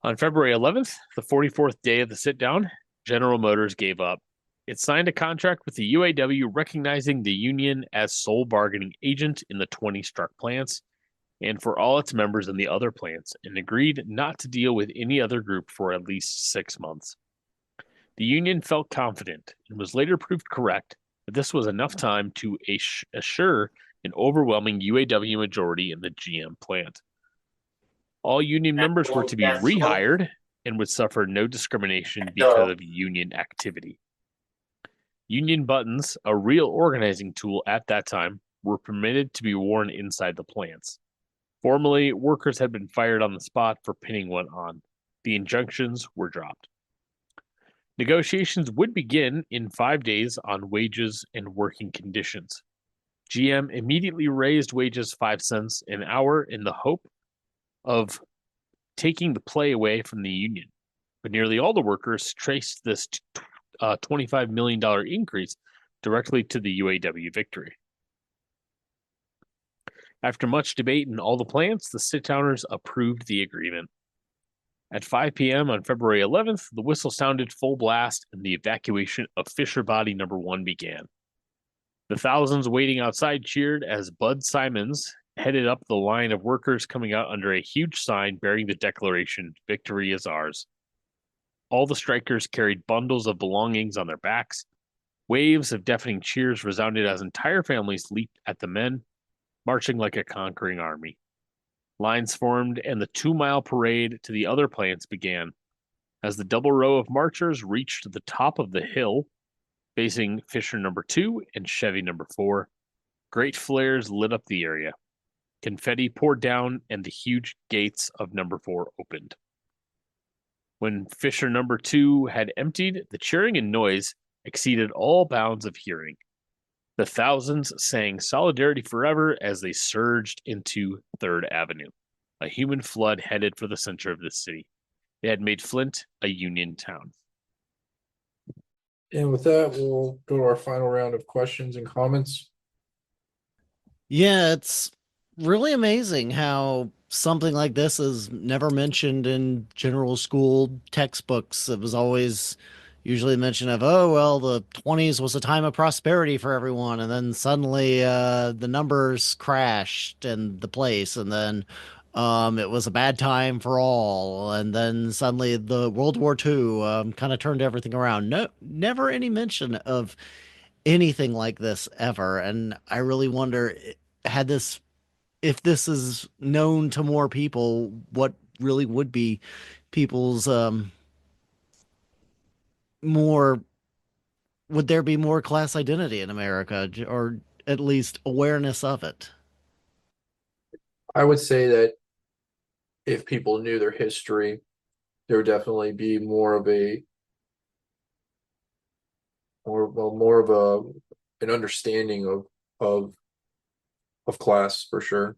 On February 11th, the 44th day of the sit-down, General Motors gave up. It signed a contract with the UAW recognizing the union as sole bargaining agent in the 20 struck plants and for all its members in the other plants, and agreed not to deal with any other group for at least 6 months. The union felt confident and was later proved correct that this was enough time to assure an overwhelming UAW majority in the GM plant. All union members were to be rehired and would suffer no discrimination because of union activity. Union buttons, a real organizing tool at that time, were permitted to be worn inside the plants. Formerly, workers had been fired on the spot for pinning one on. The injunctions were dropped. Negotiations would begin in 5 days on wages and working conditions. GM immediately raised wages 5 cents an hour in the hope of taking the play away from the union. But nearly all the workers traced this $25 million increase directly to the UAW victory. After much debate in all the plants, the sit-downers approved the agreement. At 5 p.m. on February 11th, the whistle sounded full blast and the evacuation of Fisher Body number 1 began. The thousands waiting outside cheered as Bud Simons headed up the line of workers coming out under a huge sign bearing the declaration, "Victory is ours." All the strikers carried bundles of belongings on their backs. Waves of deafening cheers resounded as entire families leaped at the men, marching like a conquering army. Lines formed and the 2-mile parade to the other plants began. As the double row of marchers reached the top of the hill, facing Fisher number 2 and Chevy number 4, great flares lit up the area. Confetti poured down and the huge gates of number 4 opened. When Fisher number 2 had emptied, the cheering and noise exceeded all bounds of hearing. The thousands sang Solidarity Forever as they surged into 3rd Avenue, a human flood headed for the center of the city. They had made Flint a union town. And with that, we'll go to our final round of questions and comments. Yeah, it's really amazing how something like this is never mentioned in general school textbooks. It was always usually mentioned of, oh, well, the 20s was a time of prosperity for everyone. And then suddenly the numbers crashed in the place. And then it was a bad time for all. And then suddenly the World War II kind of turned everything around. No, never any mention of anything like this ever. And I really wonder, if this is known to more people, what really would be people's more would there be more class identity in America, or at least awareness of it? I would say that if people knew their history, there would definitely be more of a an understanding of class for sure.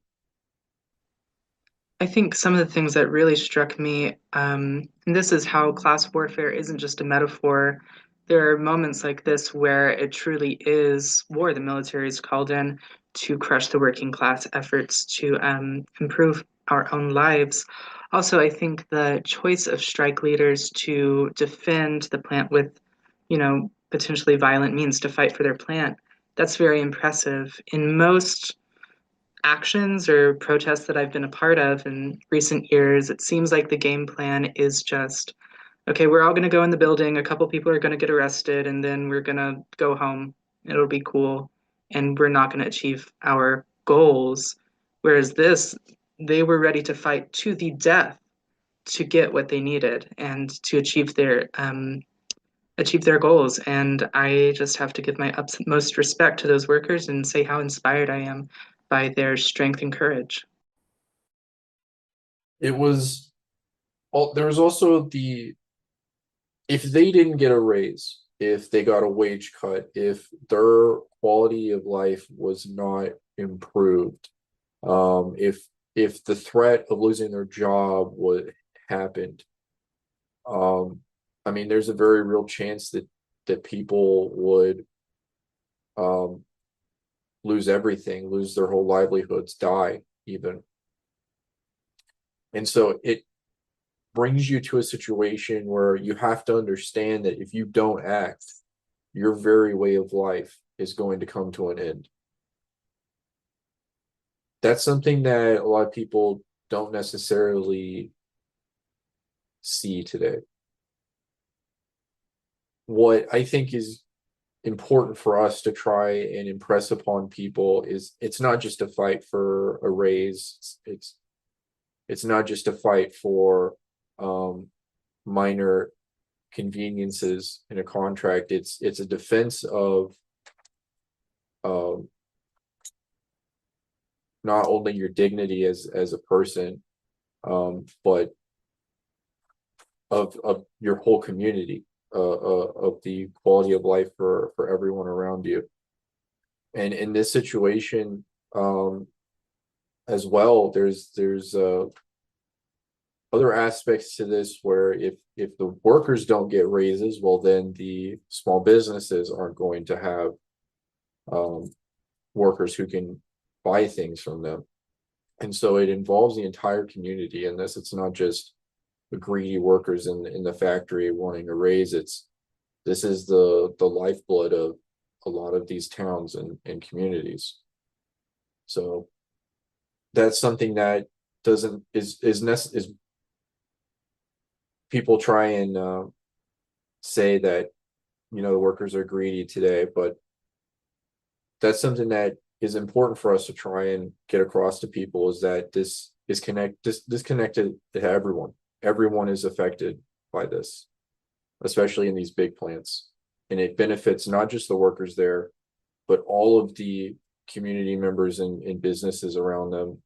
I think some of the things that really struck me, and this is how class warfare isn't just a metaphor. There are moments like this where it truly is war. The military is called in to crush the working class efforts to improve our own lives. Also, I think the choice of strike leaders to defend the plant with, potentially violent means to fight for their plant, that's very impressive. In most actions or protests that I've been a part of in recent years, it seems like the game plan is just, okay, we're all going to go in the building, a couple people are going to get arrested, and then we're going to go home. It'll be cool. And we're not going to achieve our goals. Whereas this, they were ready to fight to the death to get what they needed and to achieve their goals. And I just have to give my utmost respect to those workers and say how inspired I am by their strength and courage. There was also if they didn't get a raise, if they got a wage cut, if their quality of life was not improved, if the threat of losing their job happened, I mean, there's a very real chance that people would lose everything, lose their whole livelihoods, die even. And so it brings you to a situation where you have to understand that if you don't act, your very way of life is going to come to an end. That's something that a lot of people don't necessarily see today. What I think is important for us to try and impress upon people is it's not just a fight for a raise. It's not just a fight for minor conveniences in a contract. It's a defense of not only your dignity as a person, but of your whole community, of the quality of life for everyone around you. And in this situation, as well, there's other aspects to this where if the workers don't get raises, well, then the small businesses aren't going to have workers who can buy things from them. And so it involves the entire community in this. It's not just the greedy workers in the factory wanting a raise. This is the lifeblood of a lot of these towns and communities. So that's something that is people try and say that the workers are greedy today, but that's something that is important for us to try and get across to people, is that this is connected to everyone. Everyone is affected by this, especially in these big plants, and it benefits not just the workers there, but all of the community members and businesses around them,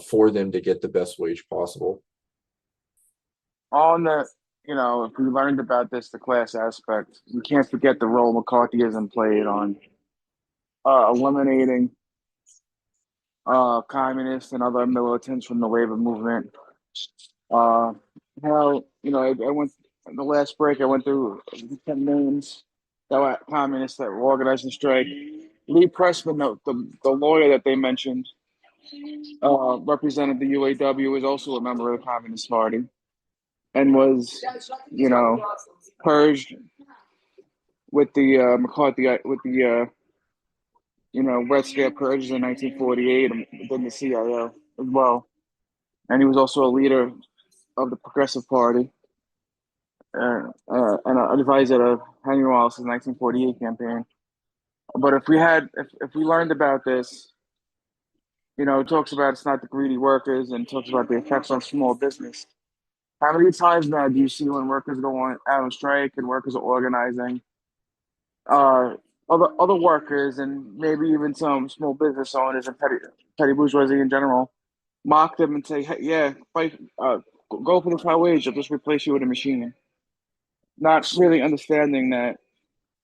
for them to get the best wage possible. On the, if we learned about this, the class aspect, we can't forget the role McCarthyism played on eliminating communists and other militants from the labor movement. How, I went, the last break, I went through 10 names that were communists that were organized in strike. Lee Pressman, the lawyer that they mentioned, represented the UAW, was also a member of the Communist Party, and was, purged with the McCarthy, with the Red Scare purges in 1948 within the CIO as well. And he was also a leader of the Progressive Party, and an advisor of Henry Wallace's 1948 campaign. But if we learned about this, it talks about it's not the greedy workers and talks about the effects on small business. How many times now do you see when workers go out on strike and workers are organizing? Other workers and maybe even some small business owners and petty bourgeoisie in general mock them and say, "Hey, yeah, fight, go for the high wage. I'll just replace you with a machine." Not really understanding that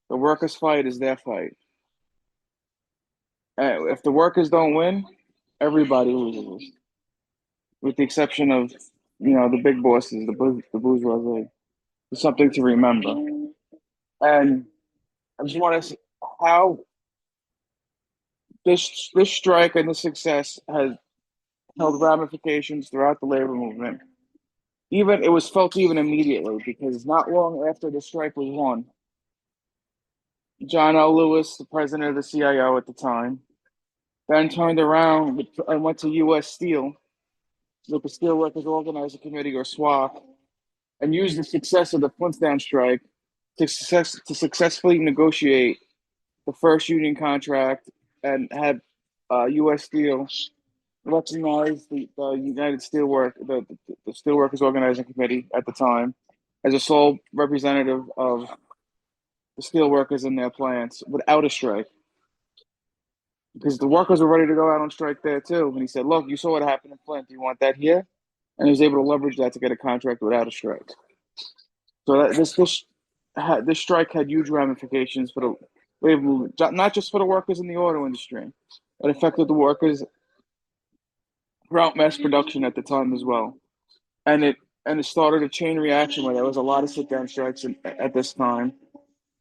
the workers' fight is their fight. If the workers don't win, everybody loses, with the exception of the big bosses, the bourgeoisie. It's something to remember. And I just want to see how this strike and this success has held ramifications throughout the labor movement. Even it was felt even immediately because not long after the strike was won, John L. Lewis, the president of the CIO at the time, then turned around and went to U.S. Steel, with the Steelworkers Organizing Committee, or SWAC, and used the success of the Flint Sit-Down Strike to successfully negotiate the first union contract and had U.S. Steel recognize the Steelworkers Organizing Committee at the time as a sole representative of the steelworkers in their plants without a strike. Because the workers were ready to go out on strike there too. And he said, "Look, you saw what happened in Flint. Do you want that here?" And he was able to leverage that to get a contract without a strike. So this strike had huge ramifications for the labor movement, not just for the workers in the auto industry. It affected the workers throughout mass production at the time as well. And it started a chain reaction where there was a lot of sit-down strikes at this time.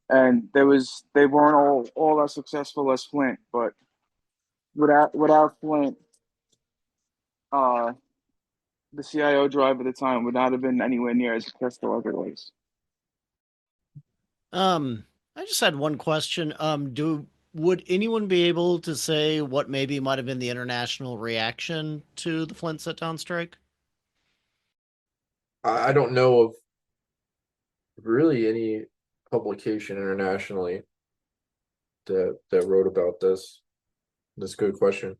And they weren't all as successful as Flint, but without Flint, the CIO drive at the time would not have been anywhere near as successful as it was. I just had one question. Would anyone be able to say what maybe might have been the international reaction to the Flint Sit-Down Strike? I don't know of really any publication internationally that wrote about this. That's a good question.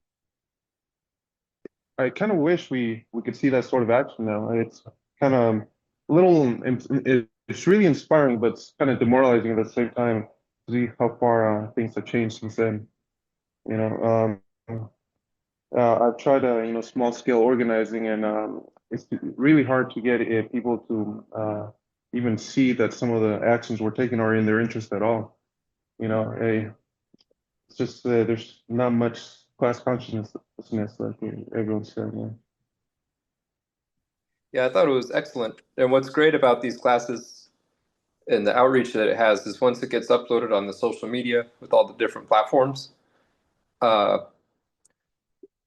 I kind of wish we could see that sort of action now. It's kind of a little, it's really inspiring, but it's kind of demoralizing at the same time to see how far things have changed since then. I've tried small scale organizing, and it's really hard to get people to even see that some of the actions we're taking are in their interest at all. It's just there's not much class consciousness, like everyone's saying. Yeah, I thought it was excellent. And what's great about these classes and the outreach that it has is once it gets uploaded on the social media with all the different platforms,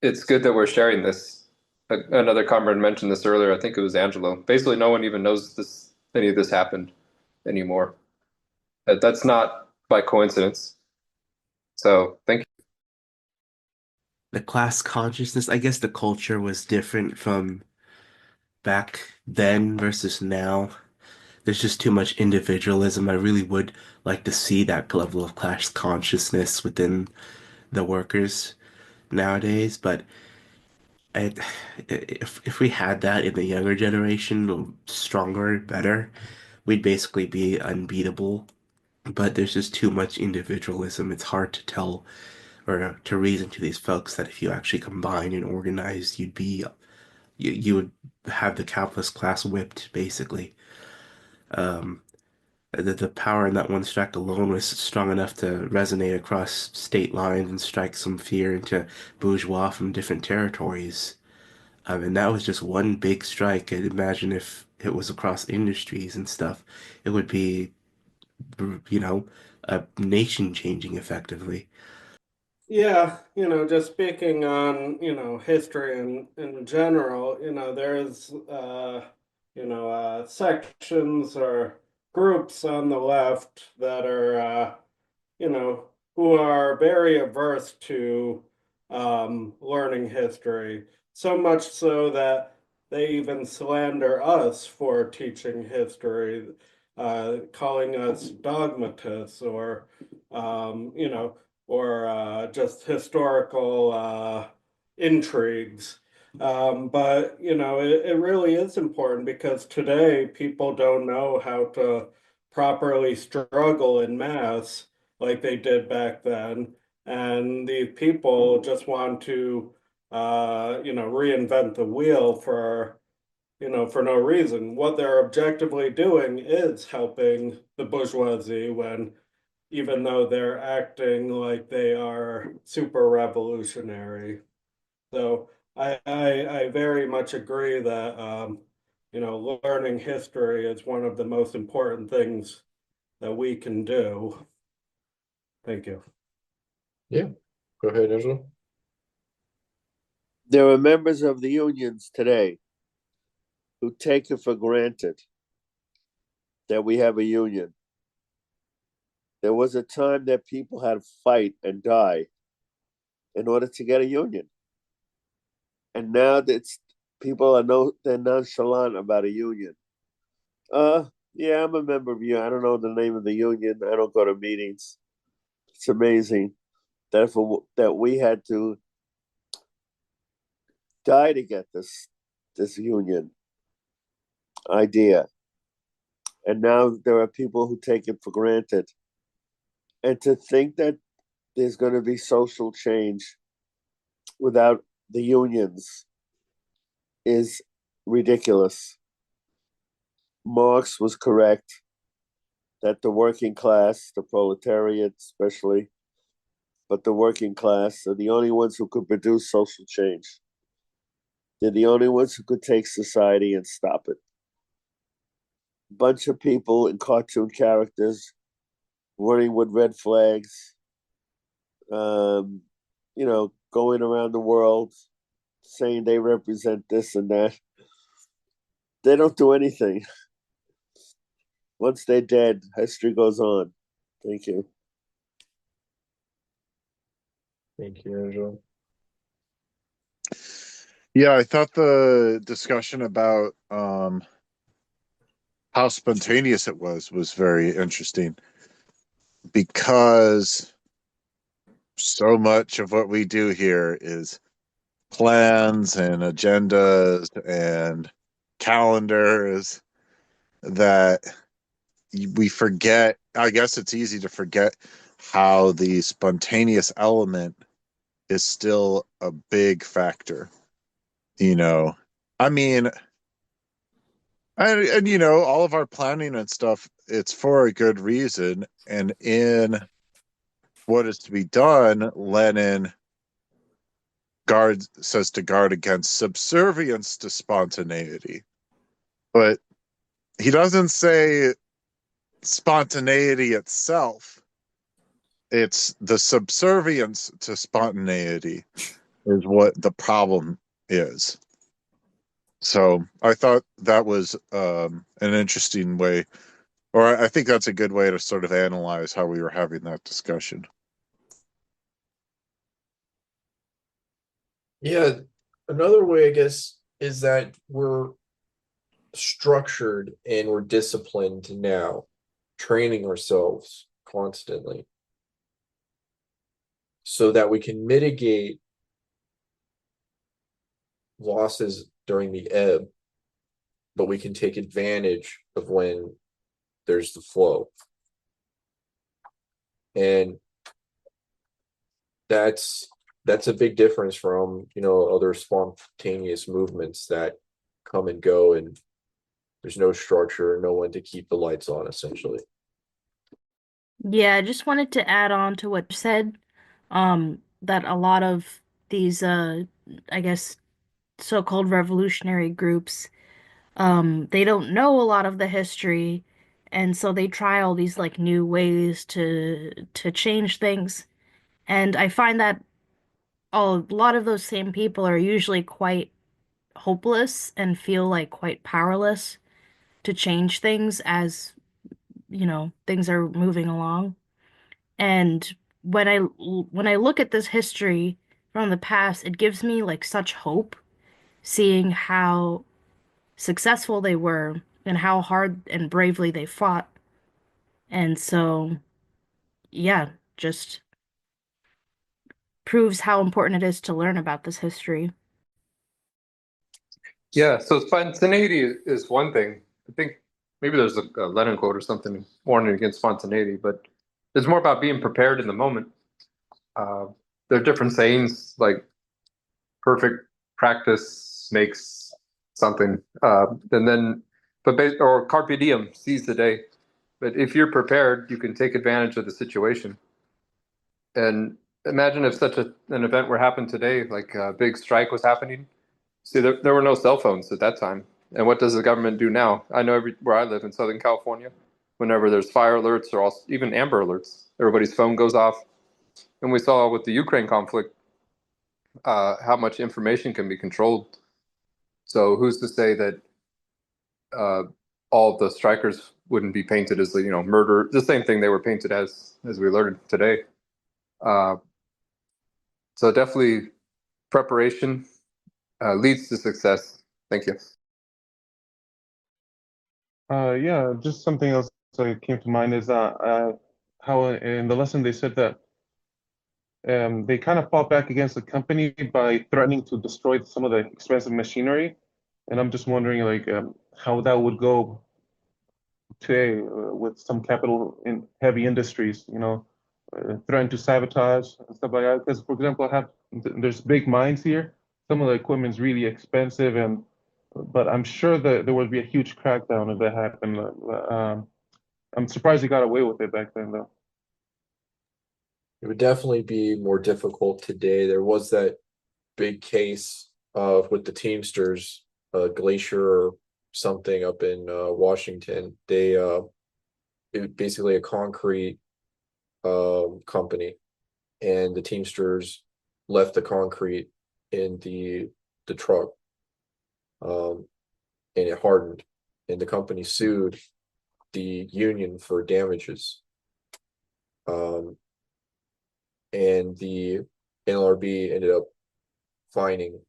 it's good that we're sharing this. Another comrade mentioned this earlier. I think it was Angelo. Basically, no one even knows any of this happened anymore. That's not by coincidence. So thank you. The class consciousness, I guess the culture was different from back then versus now. There's just too much individualism. I really would like to see that level of class consciousness within the workers nowadays, but if we had that in the younger generation, stronger, better, we'd basically be unbeatable. But there's just too much individualism. It's hard to tell or to reason to these folks that if you actually combine and organize, you would have the capitalist class whipped, basically. The power in that one strike alone was strong enough to resonate across state lines and strike some fear into bourgeois from different territories. And that was just one big strike. And imagine if it was across industries and stuff. It would be, a nation changing effectively. Yeah, just speaking on, history in general, there's, sections or groups on the left that are, who are very averse to learning history, so much so that they even slander us for teaching history, calling us dogmatists or, or just historical intrigues. But it really is important because today people don't know how to properly struggle in mass like they did back then. And these people just want to, reinvent the wheel for no reason. What they're objectively doing is helping the bourgeoisie when, even though they're acting like they are super revolutionary. So I very much agree that learning history is one of the most important things that we can do. Thank you. Yeah, go ahead, Angela. There are members of the unions today who take it for granted that we have a union. There was a time that people had to fight and die in order to get a union. And now that people they're nonchalant about a union. Yeah, I'm a member of you. I don't know the name of the union. I don't go to meetings. It's amazing that we had to die to get this union idea. And now there are people who take it for granted. And to think that there's going to be social change without the unions is ridiculous. Marx was correct that the working class, the proletariat especially, but the working class are the only ones who could produce social change. They're the only ones who could take society and stop it. Bunch of people in cartoon characters running with red flags, going around the world saying they represent this and that. They don't do anything. Once they're dead, history goes on. Thank you. Thank you, Angela. Yeah, I thought the discussion about how spontaneous it was very interesting, because so much of what we do here is plans and agendas and calendars that we forget. I guess it's easy to forget how the spontaneous element is still a big factor. I mean, and all of our planning and stuff, it's for a good reason. And in what is to be done, Lenin says to guard against subservience to spontaneity. But he doesn't say spontaneity itself. It's the subservience to spontaneity is what the problem is. So I thought that was an interesting way, or I think that's a good way to sort of analyze how we were having that discussion. Yeah, another way, I guess, is that we're structured and we're disciplined now, training ourselves constantly so that we can mitigate losses during the ebb, but we can take advantage of when there's the flow. And that's a big difference from other spontaneous movements that come and go, and there's no structure, no one to keep the lights on, essentially. Yeah, I just wanted to add on to what you said, that a lot of these, I guess, so-called revolutionary groups, they don't know a lot of the history, and so they try all these like new ways to change things. And I find that a lot of those same people are usually quite hopeless and feel like quite powerless to change things as, things are moving along. And when I look at this history from the past, it gives me like such hope seeing how successful they were and how hard and bravely they fought. And so, yeah, just proves how important it is to learn about this history. Yeah, so spontaneity is one thing. I think maybe there's a Lenin quote or something warning against spontaneity, but it's more about being prepared in the moment. There are different sayings like perfect practice makes something, and then or carpe diem, seize the day. But if you're prepared, you can take advantage of the situation. And imagine if an event were happening today, like a big strike was happening. See, there were no cell phones at that time. And what does the government do now? I know where I live in Southern California, whenever there's fire alerts or also, even Amber alerts, everybody's phone goes off. And we saw with the Ukraine conflict how much information can be controlled. So who's to say that all of the strikers wouldn't be painted as murder, the same thing they were painted as we learned today. So definitely preparation leads to success. Thank you. Yeah, just something else that came to mind is how in the lesson they said that they kind of fought back against the company by threatening to destroy some of the expensive machinery. And I'm just wondering, like, how that would go today with some capital in heavy industries, threaten to sabotage and stuff like that. Because, for example, there's big mines here. Some of the equipment's really expensive, but I'm sure that there would be a huge crackdown if that happened. I'm surprised he got away with it back then, though. It would definitely be more difficult today. There was that big case with the Teamsters, Glacier or something up in Washington. It was basically a concrete company, and the Teamsters left the concrete in the truck, and it hardened, and the company sued the union for damages. And the NLRB ended up fining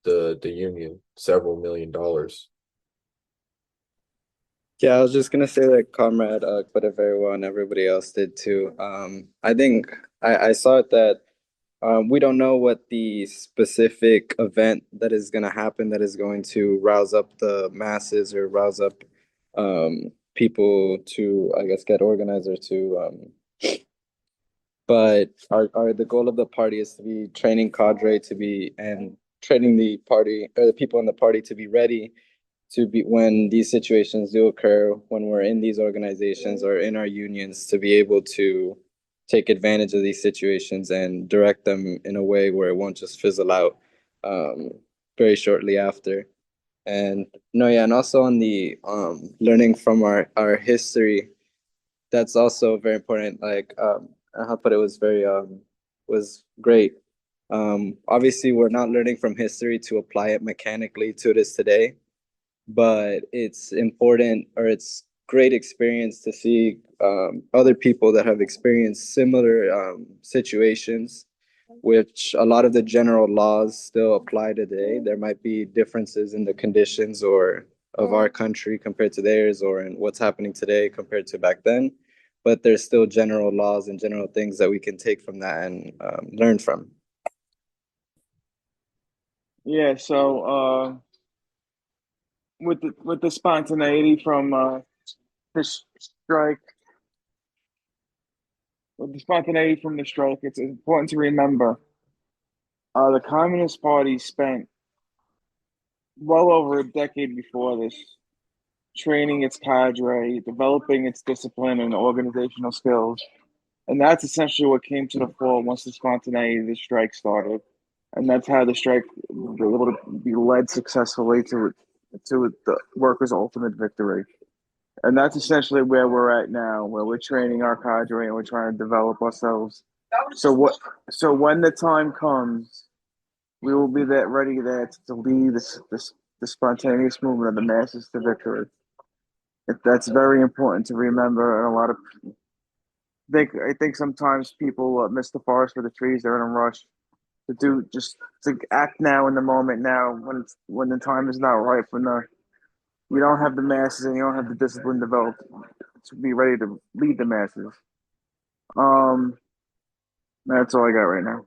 the union several $1 million. Yeah, I was just gonna say that Comrade put it very well, and everybody else did too. I think I saw it that we don't know what the specific event that is gonna happen that is going to rouse up the masses or rouse up people to, I guess, get organized or to. But the goal of the party is to be training cadre to be and training the party or the people in the party to be ready to be when these situations do occur, when we're in these organizations or in our unions, to be able to take advantage of these situations and direct them in a way where it won't just fizzle out very shortly after. And no, yeah, and also on the learning from our history, that's also very important. Like how put it was great. Obviously, we're not learning from history to apply it mechanically to this today, but it's important, or it's great experience to see other people that have experienced similar situations, which a lot of the general laws still apply today. There might be differences in the conditions or of our country compared to theirs, or in what's happening today compared to back then, but there's still general laws and general things that we can take from that and learn from. Yeah, so with the spontaneity from this strike, with the spontaneity from the strike, it's important to remember the Communist Party spent well over a decade before this training its cadre, developing its discipline and organizational skills. And that's essentially what came to the fore once the spontaneity of the strike started. And that's how the strike was able to be led successfully to the workers' ultimate victory. And that's essentially where we're at now, where we're training our cadre and we're trying to develop ourselves. So when the time comes, we will be ready there to lead the spontaneous movement of the masses to victory. That's very important to remember, and a lot of I think sometimes people miss the forest for the trees. They're in a rush to act now in the moment now when the time is not right, you don't have the masses and you don't have the discipline developed to be ready to lead the masses. That's all I got right now.